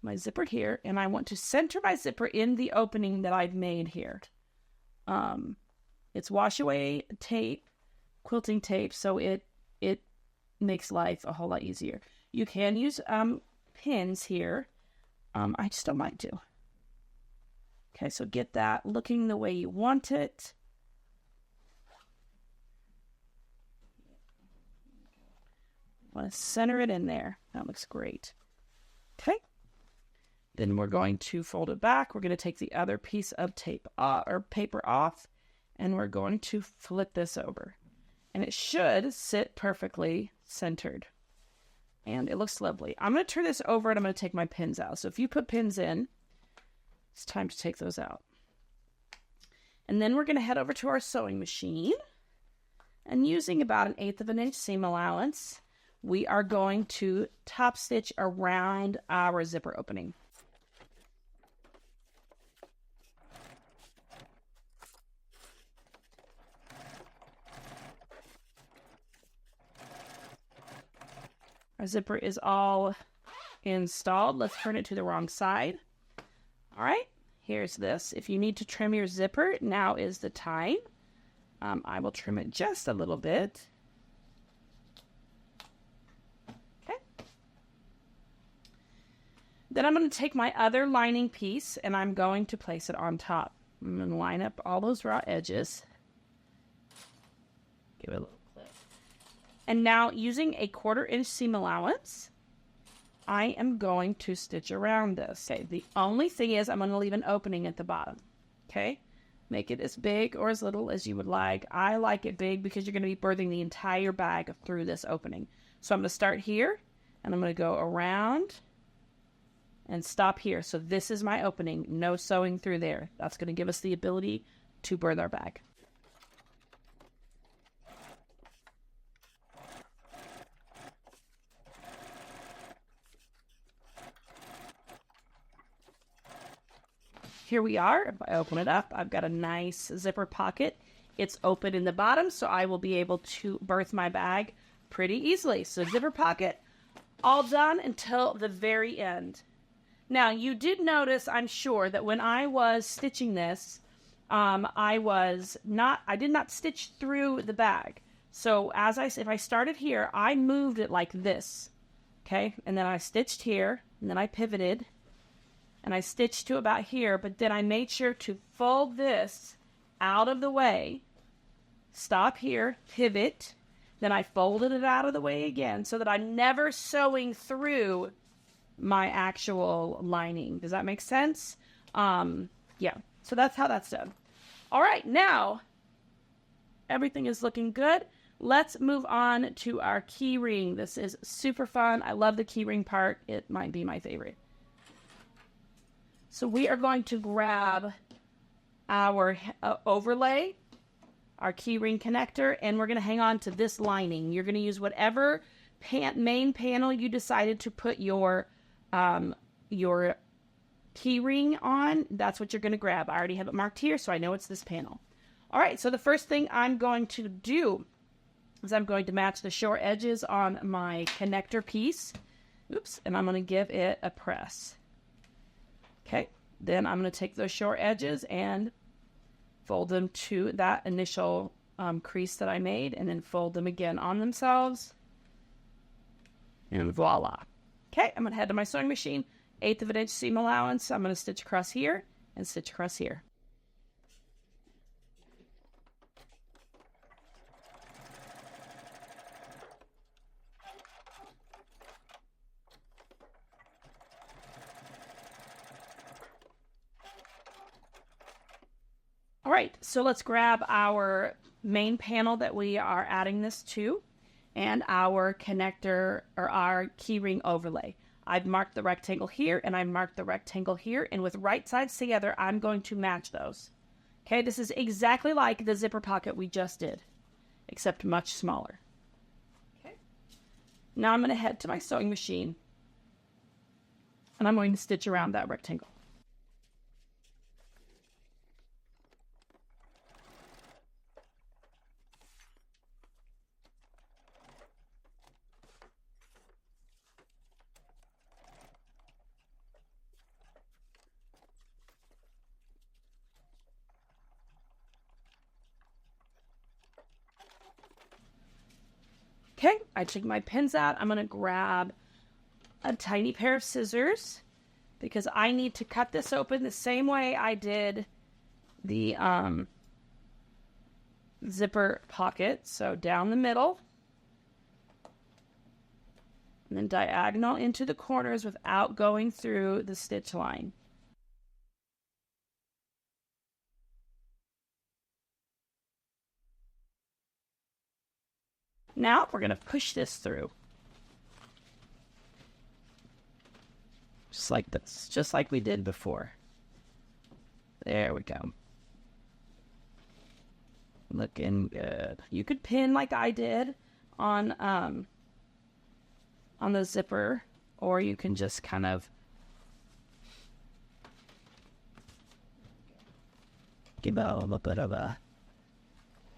my zipper here, and I want to center my zipper in the opening that I've made here. It's wash away tape, quilting tape, so it makes life a whole lot easier. You can use pins here. I just don't like to. Okay, so get that looking the way you want it. Want to center it in there. That looks great. Okay. Then we're going to fold it back. We're going to take the other piece of tape or paper off, and we're going to flip this over. And it should sit perfectly centered. And it looks lovely. I'm going to turn this over and I'm going to take my pins out. So if you put pins in, it's time to take those out. And then we're going to head over to our sewing machine. And using about 1/8 of an inch seam allowance, we are going to top stitch around our zipper opening. Our zipper is all installed. Let's turn it to the wrong side. All right, here's this. If you need to trim your zipper, now is the time. I will trim it just a little bit. Okay. Then I'm going to take my other lining piece and I'm going to place it on top. I'm going to line up all those raw edges. Give it a little clip. And now, using a 1/4 inch seam allowance, I am going to stitch around this. Okay, the only thing is I'm going to leave an opening at the bottom. Okay, make it as big or as little as you would like. I like it big because you're going to be birthing the entire bag through this opening. So I'm going to start here and I'm going to go around and stop here. So this is my opening. No sewing through there. That's going to give us the ability to birth our bag. Here we are. If I open it up, I've got a nice zipper pocket. It's open in the bottom, so I will be able to birth my bag pretty easily. So zipper pocket, all done until the very end. Now, you did notice, I'm sure, that when I was stitching this, I did not stitch through the bag. So if I started here, I moved it like this, okay? And then I stitched here, and then I pivoted, and I stitched to about here, but then I made sure to fold this out of the way, stop here, pivot, then I folded it out of the way again so that I'm never sewing through my actual lining. Does that make sense? Yeah, so that's how that's done. All right, now everything is looking good. Let's move on to our key ring. This is super fun. I love the key ring part. It might be my favorite. So we are going to grab our overlay, our key ring connector, and we're going to hang on to this lining. You're going to use whatever main panel you decided to put your key ring on. That's what you're going to grab. I already have it marked here, so I know it's this panel. All right, so the first thing I'm going to do is I'm going to match the short edges on my connector piece. Oops, and I'm going to give it a press. Okay, then I'm going to take those short edges and fold them to that initial crease that I made, and then fold them again on themselves. And voila. Okay, I'm going to head to my sewing machine, 1/8 of an inch seam allowance. I'm going to stitch across here and stitch across here. All right, so let's grab our main panel that we are adding this to and our connector or our keyring overlay. I've marked the rectangle here and I've marked the rectangle here, and with right sides together, I'm going to match those. Okay, this is exactly like the zipper pocket we just did, except much smaller. Okay, now I'm going to head to my sewing machine and I'm going to stitch around that rectangle. Okay, I took my pins out. I'm going to grab a tiny pair of scissors because I need to cut this open the same way I did the zipper pocket. So down the middle and then diagonal into the corners without going through the stitch line. Now we're going to push this through. Just like this, just like we did before. There we go. Looking good. You could pin like I did on the zipper, or you can just kind of give it a little bit of a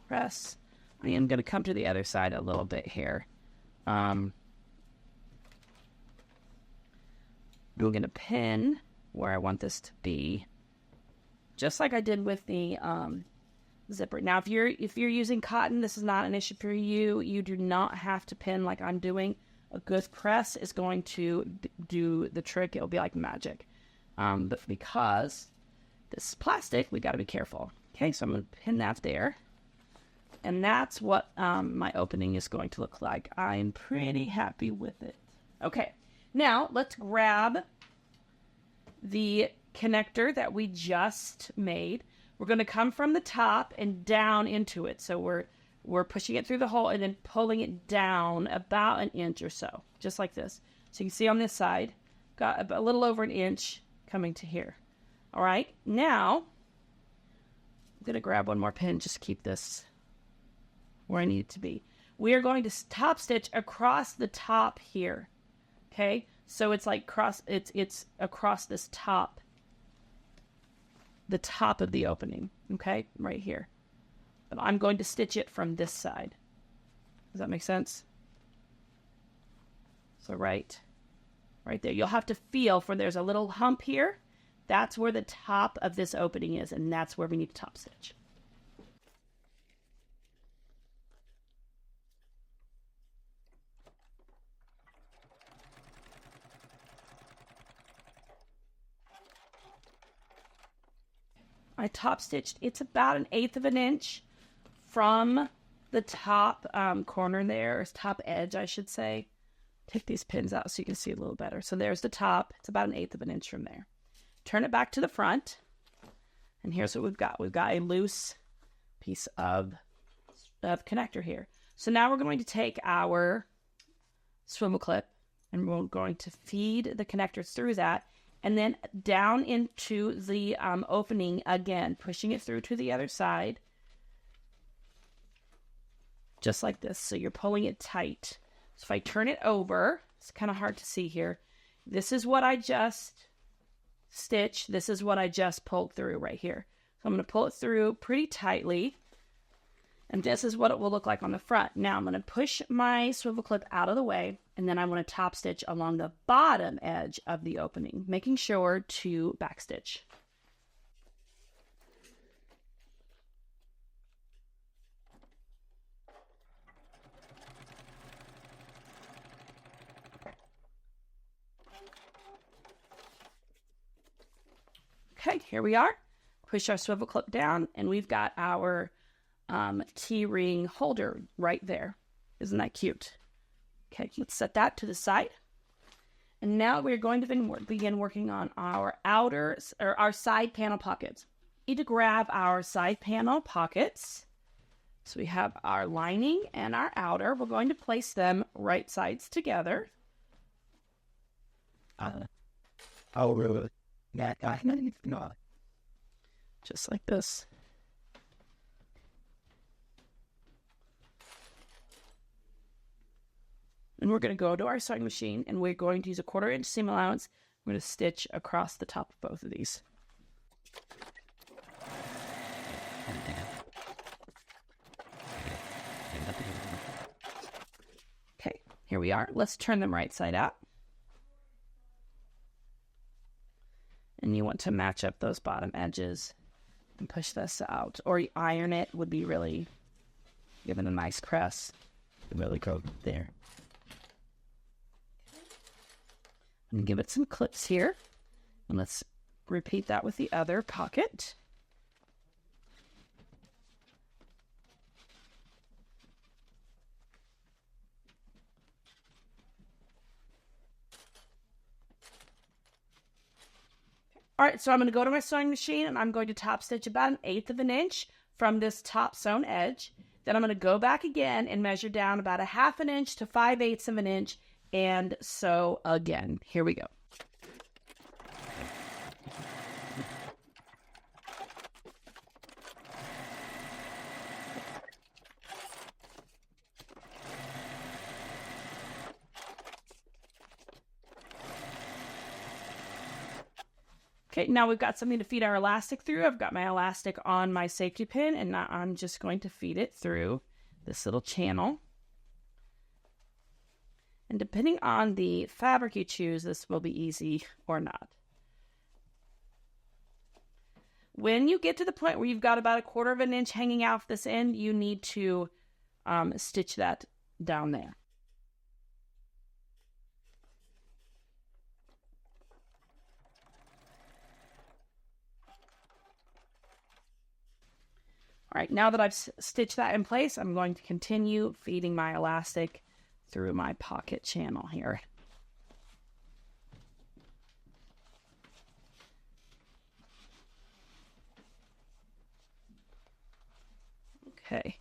press. I am going to come to the other side a little bit here. I'm going to pin where I want this to be, just like I did with the zipper. Now, if you're using cotton, this is not an issue for you. You do not have to pin like I'm doing. A good press is going to do the trick. It'll be like magic. But because this is plastic, we got to be careful. Okay, so I'm going to pin that there. And that's what my opening is going to look like. I'm pretty happy with it. Okay, now let's grab the connector that we just made. We're going to come from the top and down into it. So we're pushing it through the hole and then pulling it down about an inch or so, just like this. So you can see on this side, got a little over an inch coming to here. All right, now I'm going to grab one more pin, just keep this where I need it to be. We are going to top stitch across the top here. Okay, so it's like it's across this top, the top of the opening. Okay, right here. But I'm going to stitch it from this side. Does that make sense? So right there. You'll have to feel for there's a little hump here. That's where the top of this opening is, and that's where we need to top stitch. I top stitched, it's about 1/8 of an inch from the top corner there, or top edge, I should say. Take these pins out so you can see a little better. So there's the top. It's about 1/8 of an inch from there. Turn it back to the front. And here's what we've got. We've got a loose piece of connector here. So now we're going to take our swivel clip and we're going to feed the connector through that and then down into the opening again, pushing it through to the other side. Just like this. So you're pulling it tight. So if I turn it over, it's kind of hard to see here. This is what I just stitched. This is what I just pulled through right here. So I'm going to pull it through pretty tightly. And this is what it will look like on the front. Now I'm going to push my swivel clip out of the way. And then I'm going to top stitch along the bottom edge of the opening, making sure to backstitch. Okay, here we are. Push our swivel clip down, and we've got our T-ring holder right there. Isn't that cute? Okay, let's set that to the side. And now we're going to begin working on our our side panel pockets. We need to grab our side panel pockets. So we have our lining and our outer. We're going to place them right sides together. Just like this. And we're going to go to our sewing machine and we're going to use a 1/4 inch seam allowance. I'm going to stitch across the top of both of these. Okay, here we are. Let's turn them right side out. And you want to match up those bottom edges and push this out. Or iron it would be really, give it a nice press. Really go there. And give it some clips here. And let's repeat that with the other pocket. All right, so I'm going to go to my sewing machine and I'm going to top stitch about 1/8 of an inch from this top sewn edge. Then I'm going to go back again and measure down about 1/2 an inch to 5/8 of an inch and sew again. Here we go. Okay, now we've got something to feed our elastic through. I've got my elastic on my safety pin, and now I'm just going to feed it through this little channel. And depending on the fabric you choose, this will be easy or not. When you get to the point where you've got about 1/4 of an inch hanging out this end, you need to stitch that down there. All right, now that I've stitched that in place, I'm going to continue feeding my elastic through my pocket channel here. Okay,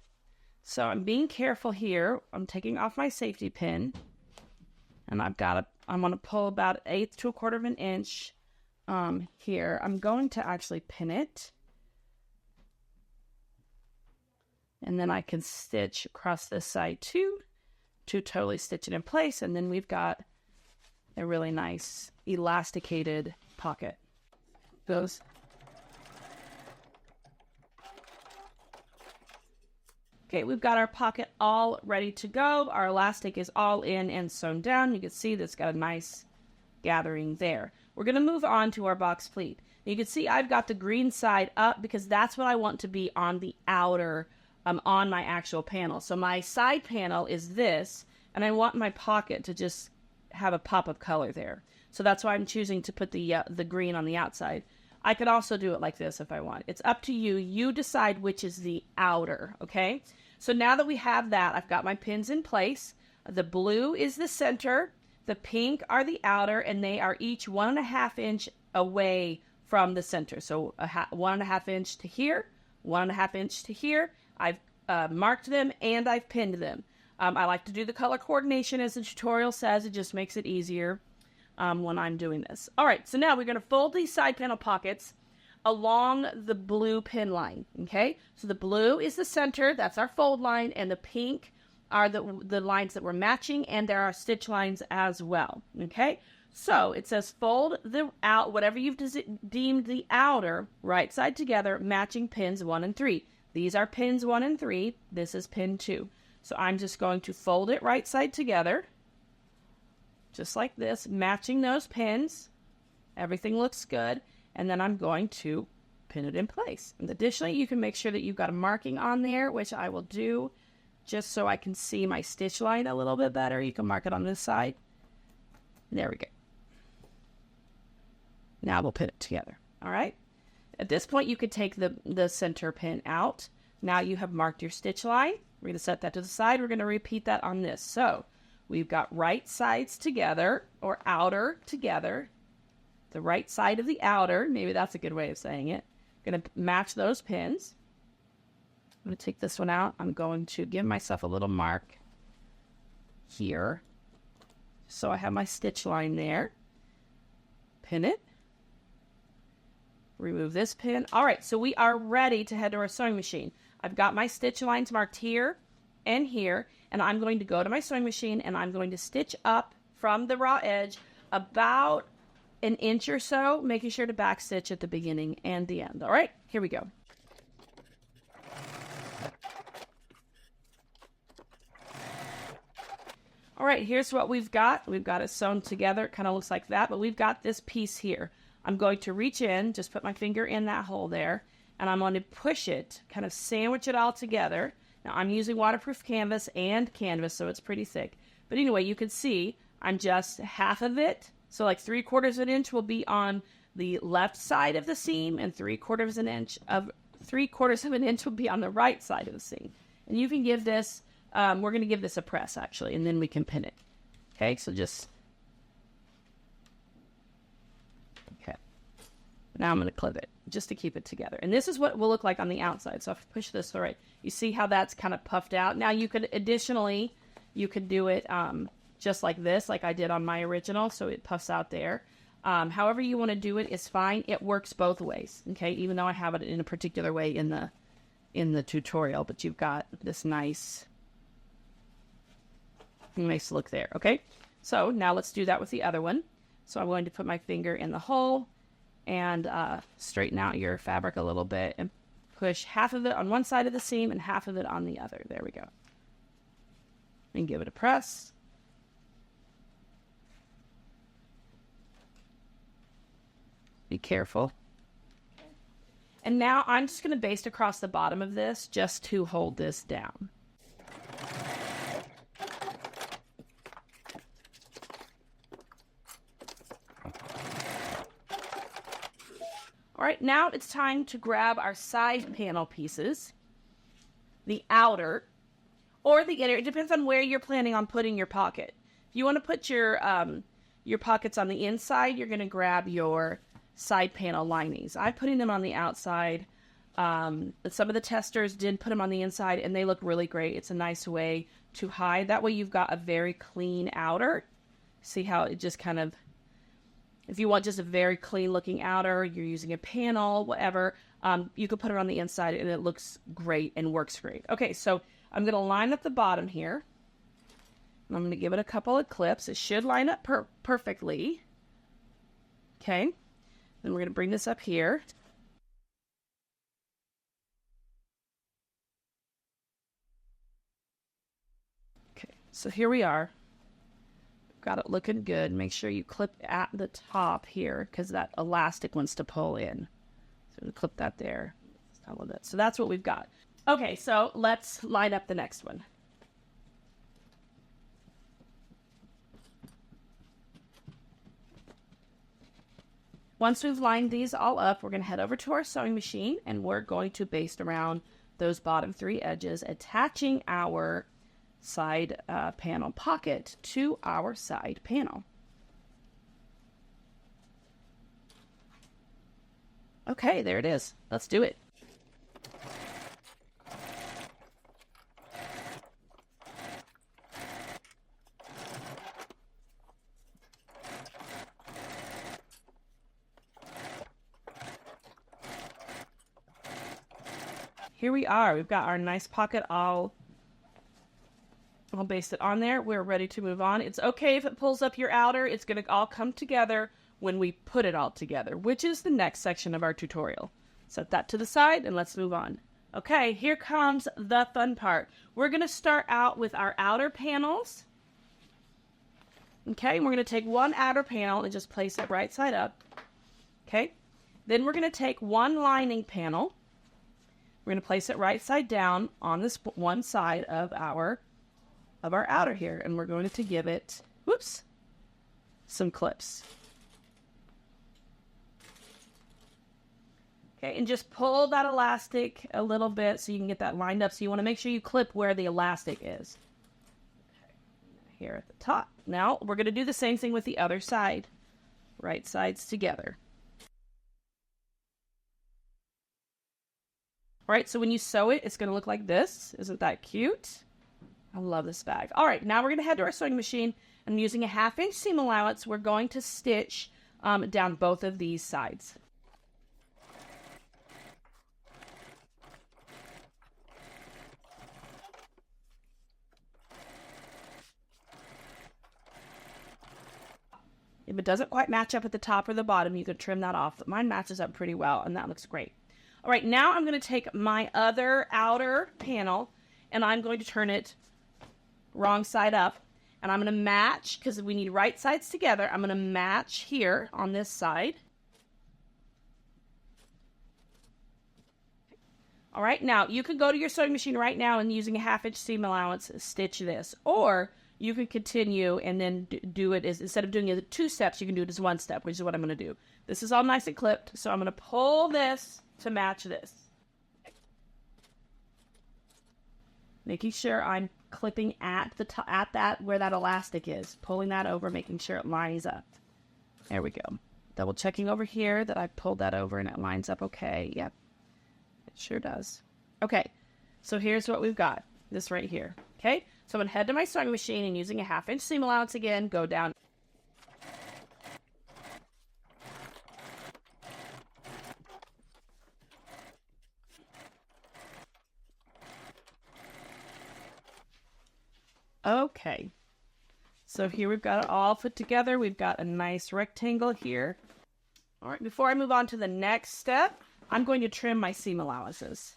so I'm being careful here. I'm taking off my safety pin, and I'm going to pull about 1/8 to 1/4 of an inch here. I'm going to actually pin it, and then I can stitch across this side too to totally stitch it in place, and then we've got a really nice elasticated pocket. Goes. Okay, we've got our pocket all ready to go. Our elastic is all in and sewn down. You can see that's got a nice gathering there. We're going to move on to our box pleat. You can see I've got the green side up because that's what I want to be on the outer, on my actual panel. So my side panel is this, and I want my pocket to just have a pop of color there. So that's why I'm choosing to put the green on the outside. I could also do it like this if I want. It's up to you. You decide which is the outer, okay? So now that we have that, I've got my pins in place. The blue is the center. The pink are the outer, and they are each 1.5 inch away from the center. So 1.5 inch to here, 1.5 inch to here. I've marked them and I've pinned them. I like to do the color coordination as the tutorial says. It just makes it easier when I'm doing this. All right, so now we're going to fold these side panel pockets along the blue pin line, okay? So the blue is the center, that's our fold line, and the pink are the lines that we're matching, and there are stitch lines as well, okay? So it says fold whatever you've deemed the outer, right side together, matching pins 1 and 3. These are pins 1 and 3. This is pin 2. So I'm just going to fold it right side together, just like this, matching those pins. Everything looks good. And then I'm going to pin it in place. And additionally, you can make sure that you've got a marking on there, which I will do just so I can see my stitch line a little bit better. You can mark it on this side. There we go. Now we'll pin it together. All right. At this point, you could take the center pin out. Now you have marked your stitch line. We're going to set that to the side. We're going to repeat that on this. So we've got right sides together, or outer together. The right side of the outer, maybe that's a good way of saying it. I'm going to match those pins. I'm going to take this one out. I'm going to give myself a little mark here. So I have my stitch line there. Pin it. Remove this pin. All right, so we are ready to head to our sewing machine. I've got my stitch lines marked here and here, and I'm going to go to my sewing machine and I'm going to stitch up from the raw edge about 1 inch or so, making sure to back stitch at the beginning and the end. All right, here we go. All right, here's what we've got. We've got it sewn together. It kind of looks like that, but we've got this piece here. I'm going to reach in, just put my finger in that hole there, and I'm going to push it, kind of sandwich it all together. Now, I'm using waterproof canvas and canvas, so it's pretty thick. But anyway, you can see I'm just half of it. So like 3/4 of an inch will be on the left side of the seam, and 3/4 of an inch will be on the right side of the seam. And you can give this, we're going to give this a press actually, and then we can pin it. Okay, so just, okay. Now I'm going to clip it just to keep it together. And this is what it will look like on the outside. So if I push this right, you see how that's kind of puffed out. Now you could additionally, you could do it just like this, like I did on my original, so it puffs out there. However you want to do it is fine. It works both ways, okay? Even though I have it in a particular way in the tutorial, but you've got this nice look there, okay? So now let's do that with the other one. So I'm going to put my finger in the hole and straighten out your fabric a little bit and push half of it on one side of the seam and half of it on the other. There we go. And give it a press. be careful. And now I'm just going to baste across the bottom of this just to hold this down. All right, now it's time to grab our side panel pieces, the outer or the inner. It depends on where you're planning on putting your pocket. If you want to put your pockets on the inside, you're going to grab your side panel linings. I'm putting them on the outside. Some of the testers did put them on the inside, and they look really great. It's a nice way to hide. That way you've got a very clean outer. See how it just kind of, if you want just a very clean looking outer, you're using a panel, whatever, you could put it on the inside and it looks great and works great. Okay, so I'm going to line up the bottom here. And I'm going to give it a couple of clips. It should line up perfectly. Okay. Then we're going to bring this up here. Okay, so here we are. Got it looking good. Make sure you clip at the top here because that elastic wants to pull in. So we'll clip that there. So that's what we've got. Okay, so let's line up the next one. Once we've lined these all up, we're going to head over to our sewing machine and we're going to baste around those bottom 3 edges, attaching our side panel pocket to our side panel. Okay, there it is. Let's do it. Here we are. We've got our nice pocket all basted on there. We're ready to move on. It's okay if it pulls up your outer. It's going to all come together when we put it all together, which is the next section of our tutorial. Set that to the side and let's move on. Okay, here comes the fun part. We're going to start out with our outer panels. Okay, we're going to take one outer panel and just place it right side up. Okay, then we're going to take one lining panel. We're going to place it right side down on this one side of our outer here, and we're going to give it, whoops, some clips. Okay, and just pull that elastic a little bit so you can get that lined up. So you want to make sure you clip where the elastic is. Okay, here at the top. Now we're going to do the same thing with the other side. Right sides together. All right, so when you sew it, it's going to look like this. Isn't that cute? I love this bag. All right, now we're going to head to our sewing machine. And using a 1/2-inch seam allowance, we're going to stitch down both of these sides. If it doesn't quite match up at the top or the bottom, you could trim that off. But mine matches up pretty well, and that looks great. All right, now I'm going to take my other outer panel, and I'm going to turn it wrong side up. And I'm going to match, because we need right sides together, I'm going to match here on this side. All right, now you could go to your sewing machine right now and using a 1/2-inch seam allowance, stitch this. Or you could continue and then do it as, instead of doing it 2 steps, you can do it as 1 step, which is what I'm going to do. This is all nice and clipped, so I'm going to pull this to match this. Making sure I'm clipping at the top, at that where that elastic is, pulling that over, making sure it lines up. There we go. Double checking over here that I pulled that over and it lines up okay. Yep, it sure does. Okay, so here's what we've got. This right here. Okay, so I'm gonna head to my sewing machine and using a 1/2-inch seam allowance again, go down. Okay, so here we've got it all put together. We've got a nice rectangle here. All right, before I move on to the next step, I'm going to trim my seam allowances.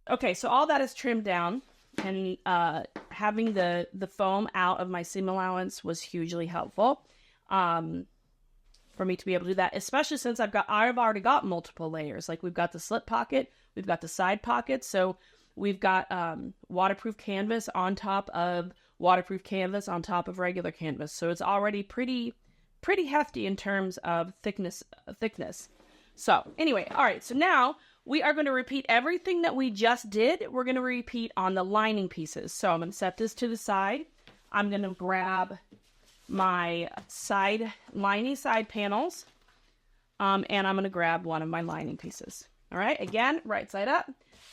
Okay, so all that is trimmed down and having the foam out of my seam allowance was hugely helpful for me to be able to do that, especially since I've already got multiple layers. Like we've got the slip pocket, we've got the side pocket, so we've got waterproof canvas on top of waterproof canvas on top of regular canvas. So it's already pretty hefty in terms of thickness. So anyway, all right, so now we are going to repeat everything that we just did. We're going to repeat on the lining pieces. So I'm going to set this to the side. I'm going to grab my lining side panels, and I'm going to grab one of my lining pieces. All right, again, right side up.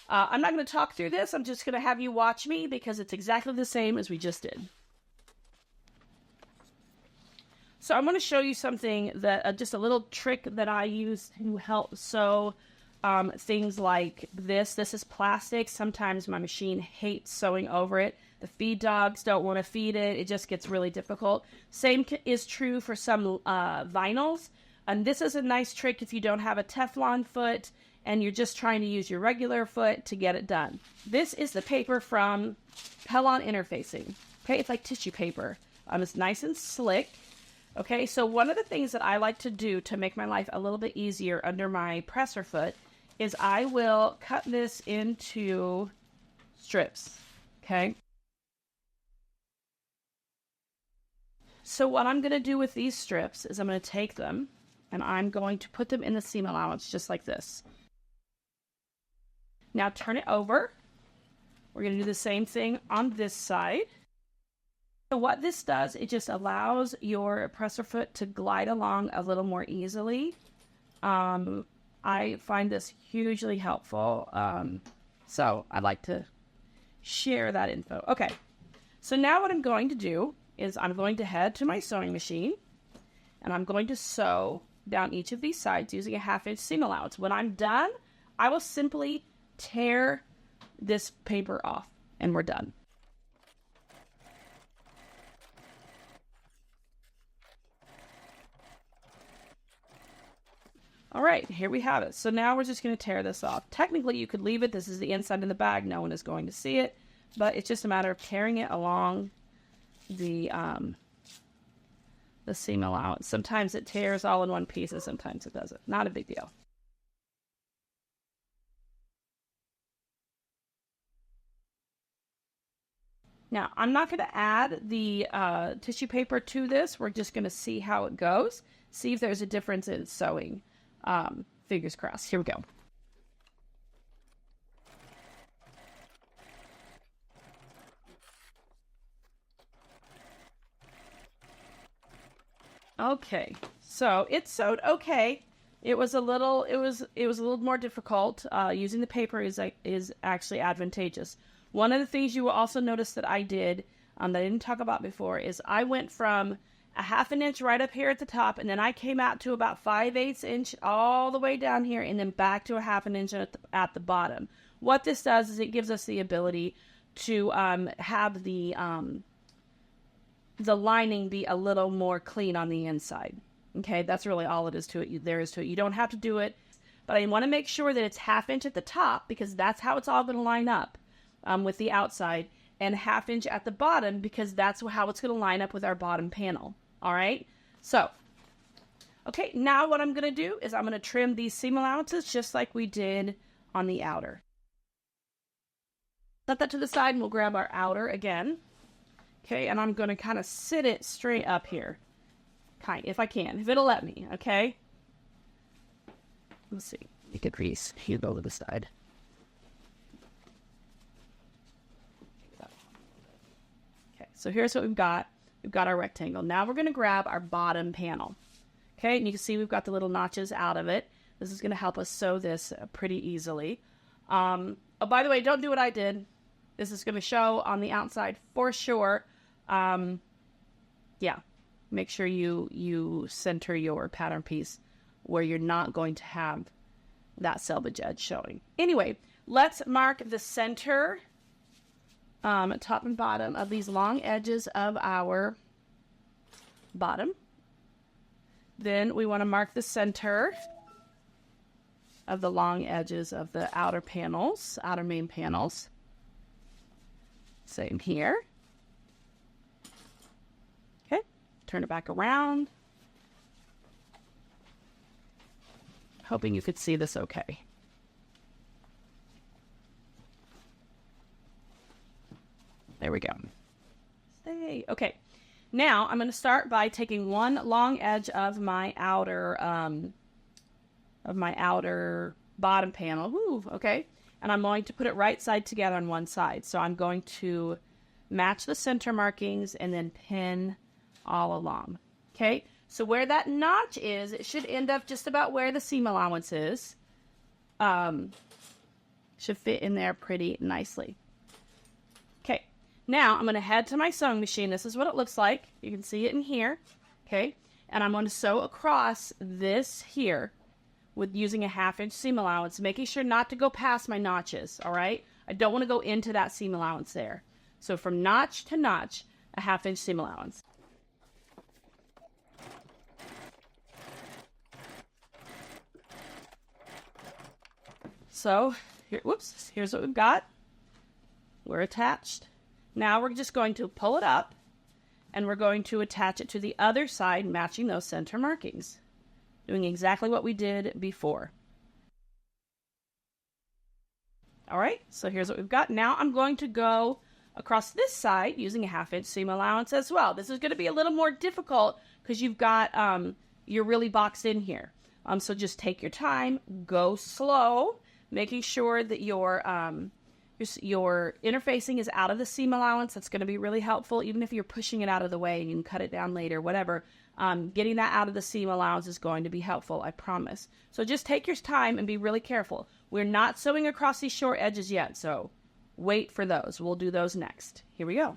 I'm not going to talk through this. I'm just going to have you watch me because it's exactly the same as we just did. So I'm going to show you something that, just a little trick that I use to help sew things like this. This is plastic. Sometimes my machine hates sewing over it. The feed dogs don't want to feed it. It just gets really difficult. Same is true for some vinyls. And this is a nice trick if you don't have a Teflon foot and you're just trying to use your regular foot to get it done. This is the paper from Pellon Interfacing. Okay, it's like tissue paper. It's nice and slick. Okay, so one of the things that I like to do to make my life a little bit easier under my presser foot is I will cut this into strips, okay? So what I'm going to do with these strips is I'm going to take them and I'm going to put them in the seam allowance just like this. Now turn it over. We're going to do the same thing on this side. So what this does, it just allows your presser foot to glide along a little more easily. I find this hugely helpful. So I'd like to share that info. Okay, so now what I'm going to do is I'm going to head to my sewing machine and I'm going to sew down each of these sides using a 1/2-inch seam allowance. When I'm done, I will simply tear this paper off and we're done. All right, here we have it. So now we're just going to tear this off. Technically, you could leave it. This is the inside of the bag. No one is going to see it, but it's just a matter of tearing it along the seam allowance. Sometimes it tears all in one piece, and sometimes it doesn't. Not a big deal. Now, I'm not going to add the tissue paper to this. We're just going to see how it goes. See if there's a difference in sewing. Fingers crossed. Here we go. Okay, so it sewed okay. It was a little more difficult. Using the paper is actually advantageous. One of the things you will also notice that I did that I didn't talk about before is I went from a 1/2 inch right up here at the top, and then I came out to about 5/8 inch all the way down here, and then back to a 1/2 inch at the bottom. What this does is it gives us the ability to have the lining be a little more clean on the inside. Okay, that's really all it is to it. There is to it. You don't have to do it, but I want to make sure that it's 1/2 inch at the top because that's how it's all going to line up with the outside, and 1/2 inch at the bottom because that's how it's going to line up with our bottom panel. All right, so, okay, now what I'm going to do is I'm going to trim these seam allowances just like we did on the outer. Set that to the side and we'll grab our outer again. Okay, and I'm going to kind of sit it straight up here. If I can, if it'll let me, okay? Let's see. Make it crease. You go to the side. Okay, so here's what we've got. We've got our rectangle. Now we're going to grab our bottom panel. Okay, and you can see we've got the little notches out of it. This is going to help us sew this pretty easily. Oh, by the way, don't do what I did. This is going to show on the outside for sure. Yeah, make sure you center your pattern piece where you're not going to have that selvage edge showing. Anyway, let's mark the center, top and bottom of these long edges of our bottom. Then we want to mark the center of the long edges of the outer panels, outer main panels. Same here. turn it back around. Hoping you could see this okay. There we go. Stay. Okay. Now I'm going to start by taking one long edge of my outer bottom panel. Woo, okay. And I'm going to put it right side together on one side. So I'm going to match the center markings and then pin all along. Okay. So where that notch is, it should end up just about where the seam allowance is. Should fit in there pretty nicely. Okay. Now I'm going to head to my sewing machine. This is what it looks like. You can see it in here. Okay. And I'm going to sew across this here with using a 1/2 inch seam allowance, making sure not to go past my notches. All right. I don't want to go into that seam allowance there. So from notch to notch, a 1/2 inch seam allowance. So here, whoops, here's what we've got. We're attached. Now we're just going to pull it up and we're going to attach it to the other side, matching those center markings. Doing exactly what we did before. All right, so here's what we've got. Now I'm going to go across this side using a 1/2 inch seam allowance as well. This is going to be a little more difficult because you've got, you're really boxed in here. So just take your time, go slow, making sure that your interfacing is out of the seam allowance. That's going to be really helpful. Even if you're pushing it out of the way and you can cut it down later, whatever, getting that out of the seam allowance is going to be helpful, I promise. So just take your time and be really careful. We're not sewing across these short edges yet, so wait for those. We'll do those next. Here we go.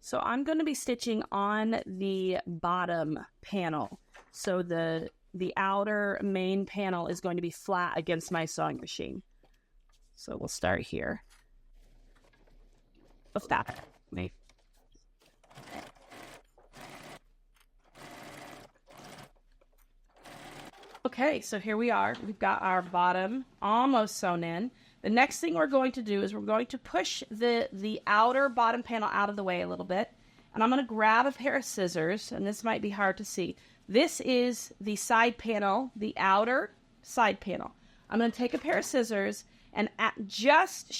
So I'm going to be stitching on the bottom panel. So the outer main panel is going to be flat against my sewing machine. So we'll start here. What's that? Me. Okay, so here we are. We've got our bottom almost sewn in. The next thing we're going to do is we're going to push the outer bottom panel out of the way a little bit. And I'm going to grab a pair of scissors, and this might be hard to see. This is the side panel, the outer side panel. I'm going to take a pair of scissors and just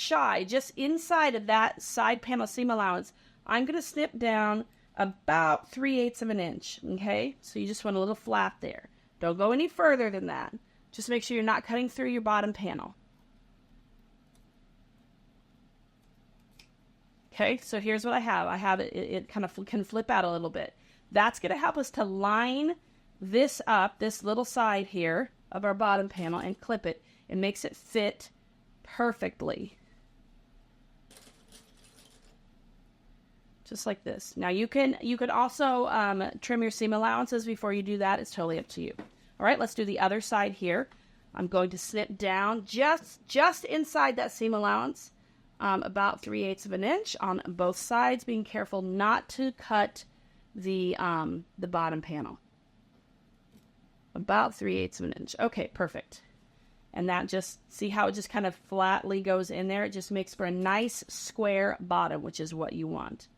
inside of that side panel seam allowance, I'm going to snip down about 3/8 of an inch. Okay, so you just want a little flap there. Don't go any further than that. Just make sure you're not cutting through your bottom panel. Okay, so here's what I have. I have it kind of can flip out a little bit. That's going to help us to line this up, this little side here of our bottom panel, and clip it. It makes it fit perfectly. Just like this. Now you could also trim your seam allowances before you do that. It's totally up to you. All right, let's do the other side here. I'm going to snip down just inside that seam allowance, about 3/8 of an inch on both sides, being careful not to cut the bottom panel. About 3/8 of an inch. Okay, perfect. And that just, see how it just kind of flatly goes in there? It just makes for a nice square bottom, which is what you want.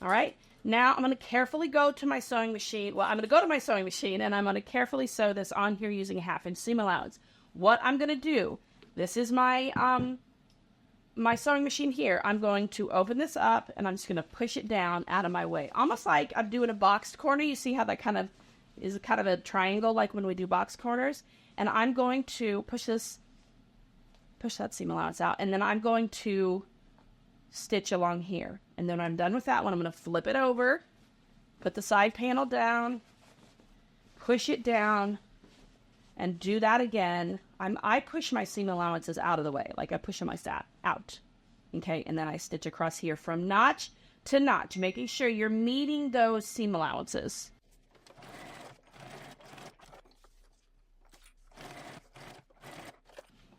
All right, now I'm going to carefully go to my sewing machine. Well, I'm going to go to my sewing machine and I'm going to carefully sew this on here using a 1/2 inch seam allowance. What I'm going to do, this is my my sewing machine here. I'm going to open this up and I'm just going to push it down out of my way. Almost like I'm doing a boxed corner. You see how that kind of is kind of a triangle like when we do box corners? And I'm going to push that seam allowance out, and then I'm going to stitch along here. And then when I'm done with that one, I'm going to flip it over, put the side panel down, push it down, and do that again. I push my seam allowances out of the way, like I push them out. Okay, and then I stitch across here from notch to notch, making sure you're meeting those seam allowances.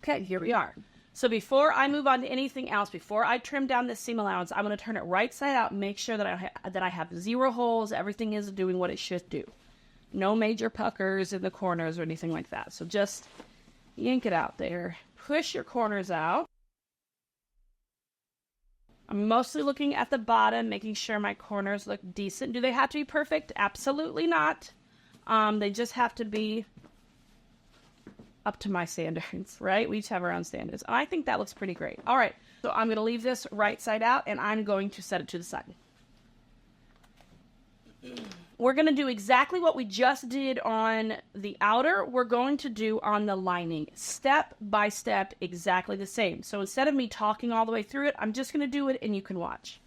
Okay, here we are. So before I move on to anything else, before I trim down this seam allowance, I'm going to turn it right side out and make sure that I have 0 holes. Everything is doing what it should do. No major puckers in the corners or anything like that. So just yank it out there. Push your corners out. I'm mostly looking at the bottom, making sure my corners look decent. Do they have to be perfect? Absolutely not. They just have to be up to my standards, right? We each have our own standards. I think that looks pretty great. All right, so I'm going to leave this right side out, and I'm going to set it to the side. We're going to do exactly what we just did on the outer. We're going to do on the lining, step by step, exactly the same. So instead of me talking all the way through it, I'm just going to do it, and you can watch.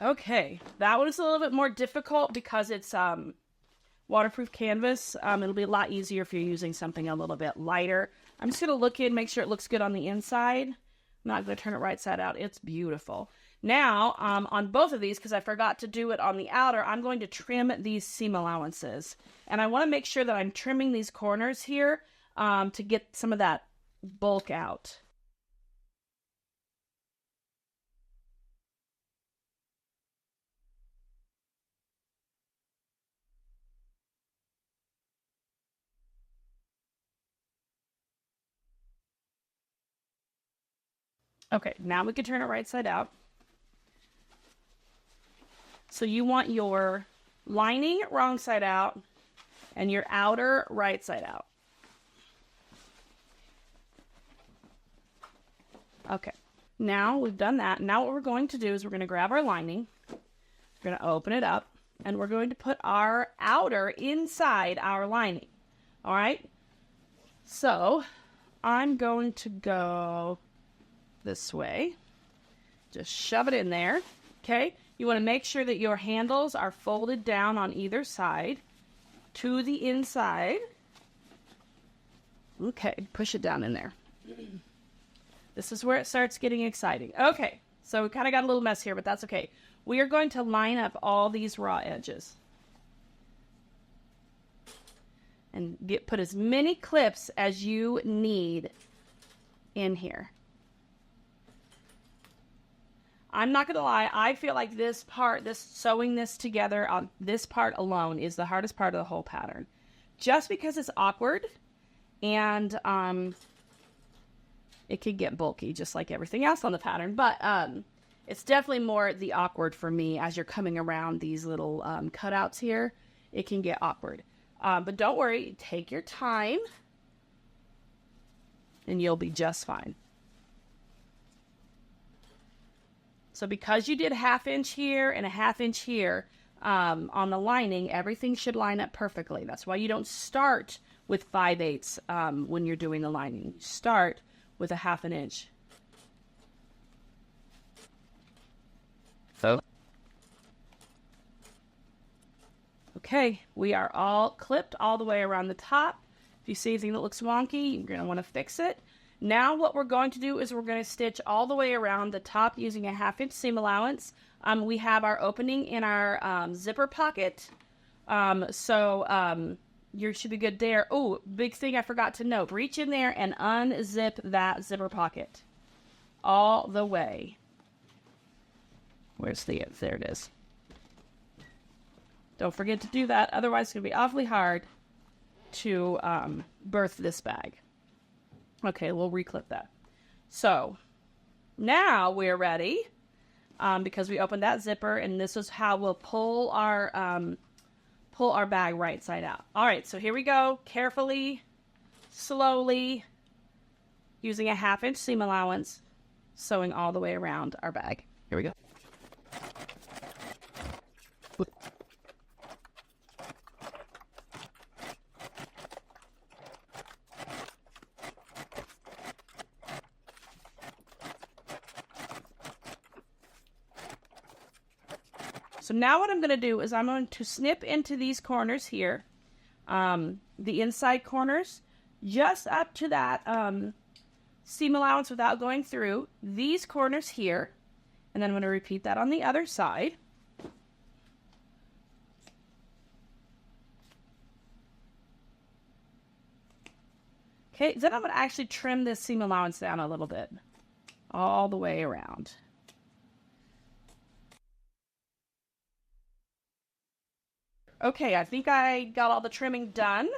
Okay, that one is a little bit more difficult because it's waterproof canvas. It'll be a lot easier if you're using something a little bit lighter. I'm just going to look in, make sure it looks good on the inside. I'm not going to turn it right side out. It's beautiful. Now, on both of these, because I forgot to do it on the outer, I'm going to trim these seam allowances. And I want to make sure that I'm trimming these corners here to get some of that bulk out. Okay, now we can turn it right side out. So you want your lining wrong side out and your outer right side out. Okay, now we've done that. Now what we're going to do is we're going to grab our lining, we're going to open it up, and we're going to put our outer inside our lining. All right, so I'm going to go this way. Just shove it in there. Okay, you want to make sure that your handles are folded down on either side to the inside. Okay, push it down in there. This is where it starts getting exciting. Okay, so we kind of got a little mess here, but that's okay. We are going to line up all these raw edges and put as many clips as you need in here. I'm not gonna lie, I feel like this part, sewing this together on this part alone is the hardest part of the whole pattern. Just because it's awkward and it could get bulky just like everything else on the pattern, but it's definitely more the awkward for me as you're coming around these little cutouts here. It can get awkward. But don't worry, take your time and you'll be just fine. So because you did a 1/2 inch here and a 1/2 inch here on the lining, everything should line up perfectly. That's why you don't start with 5/8 when you're doing the lining. You start with a 1/2 inch. So. Okay, we are all clipped all the way around the top. If you see anything that looks wonky, you're going to want to fix it. Now what we're going to do is we're going to stitch all the way around the top using a 1/2 inch seam allowance. We have our opening in our zipper pocket. You should be good there. Oh, big thing I forgot to note. Reach in there and unzip that zipper pocket. All the way. Where's the, there it is. Don't forget to do that. Otherwise it's going to be awfully hard to birth this bag. Okay, we'll reclip that. So now we're ready because we opened that zipper, and this is how we'll pull our bag right side out. All right, so here we go. Carefully, slowly, using a 1/2 inch seam allowance, sewing all the way around our bag. Here we go. So now what I'm going to do is I'm going to snip into these corners here, the inside corners, just up to that seam allowance without going through these corners here, and then I'm going to repeat that on the other side. Okay, then I'm going to actually trim this seam allowance down a little bit. all the way around. Okay, I think I got all the trimming done.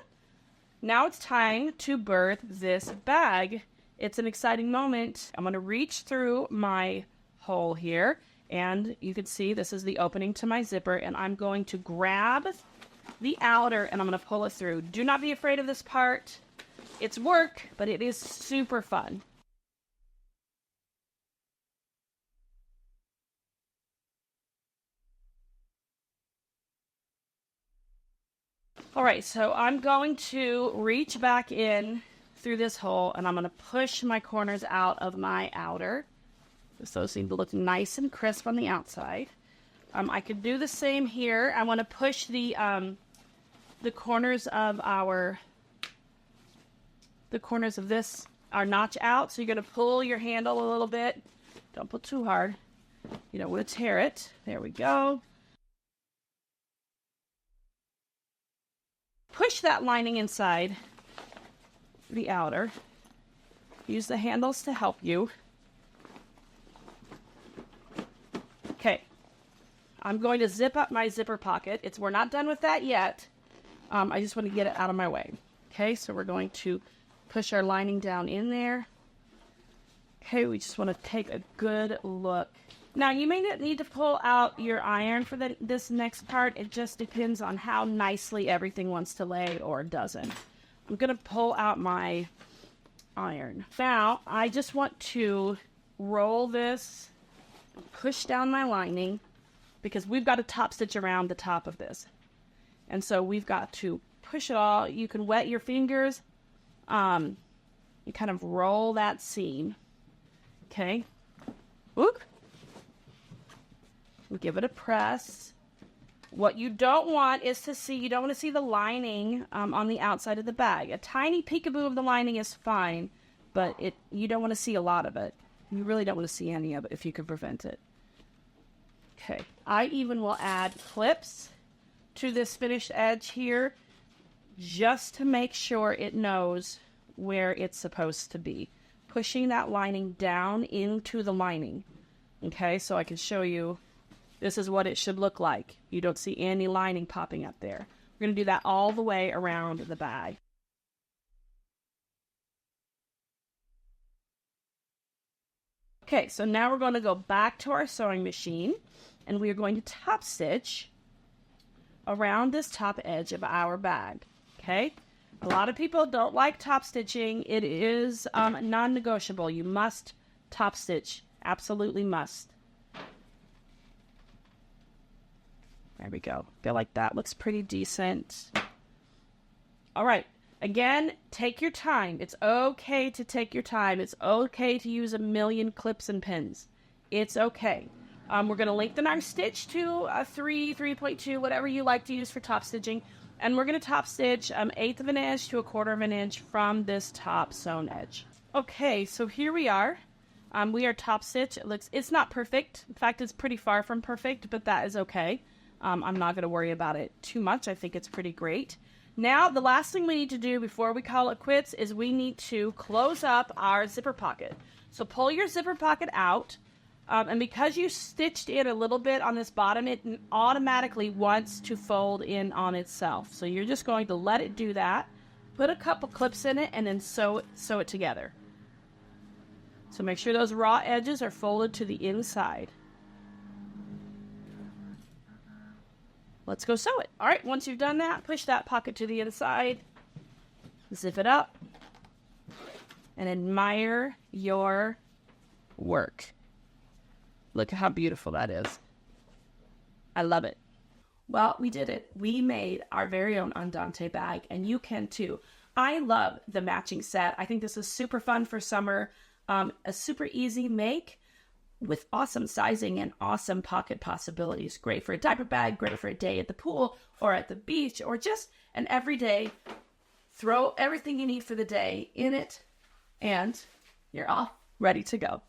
Now it's time to birth this bag. It's an exciting moment. I'm going to reach through my hole here, and you can see this is the opening to my zipper, and I'm going to grab the outer and I'm going to pull it through. Do not be afraid of this part. It's work, but it is super fun. All right, so I'm going to reach back in through this hole and I'm going to push my corners out of my outer. So those seem to look nice and crisp on the outside. I could do the same here. I want to push the corners of our our notch out. So you're going to pull your handle a little bit. Don't pull too hard. You don't want to tear it. There we go. Push that lining inside the outer. Use the handles to help you. Okay. I'm going to zip up my zipper pocket. We're not done with that yet. I just want to get it out of my way. Okay, so we're going to push our lining down in there. Okay, we just want to take a good look. Now, you may not need to pull out your iron for this next part. It just depends on how nicely everything wants to lay or doesn't. I'm going to pull out my iron. Now, I just want to roll this, push down my lining, because we've got to top stitch around the top of this. And so we've got to push it all. You can wet your fingers. You kind of roll that seam. Okay. Whoop. Give it a press. What you don't want is you don't want to see the lining on the outside of the bag. A tiny peekaboo of the lining is fine, but you don't want to see a lot of it. You really don't want to see any of it if you can prevent it. Okay. I even will add clips to this finished edge here just to make sure it knows where it's supposed to be. Pushing that lining down into the lining. Okay, so I can show you. This is what it should look like. You don't see any lining popping up there. We're going to do that all the way around the bag. Okay, so now we're going to go back to our sewing machine and we are going to top stitch around this top edge of our bag. Okay, a lot of people don't like top stitching. It is non-negotiable. You must top stitch. Absolutely must. There we go. Feel like that looks pretty decent. All right. Again, take your time. It's okay to take your time. It's okay to use a million clips and pins. It's okay. We're going to lengthen our stitch to a 3.2, whatever you like to use for top stitching. And we're going to top stitch 1/8 of an inch to 1/4 of an inch from this top sewn edge. Okay, so here we are. We are top stitch. It's not perfect. In fact, it's pretty far from perfect, but that is okay. I'm not going to worry about it too much. I think it's pretty great. Now, the last thing we need to do before we call it quits is we need to close up our zipper pocket. So pull your zipper pocket out, and because you stitched in a little bit on this bottom, it automatically wants to fold in on itself. So you're just going to let it do that. Put a couple clips in it, and then sew it together. So make sure those raw edges are folded to the inside. Let's go sew it. All right, once you've done that, push that pocket to the inside, zip it up, and admire your work. Look at how beautiful that is. I love it. Well, we did it. We made our very own Andante bag, and you can too. I love the matching set. I think this is super fun for summer. A super easy make with awesome sizing and awesome pocket possibilities. Great for a diaper bag, great for a day at the pool or at the beach, or just an everyday. Throw everything you need for the day in it, and you're off, ready to go.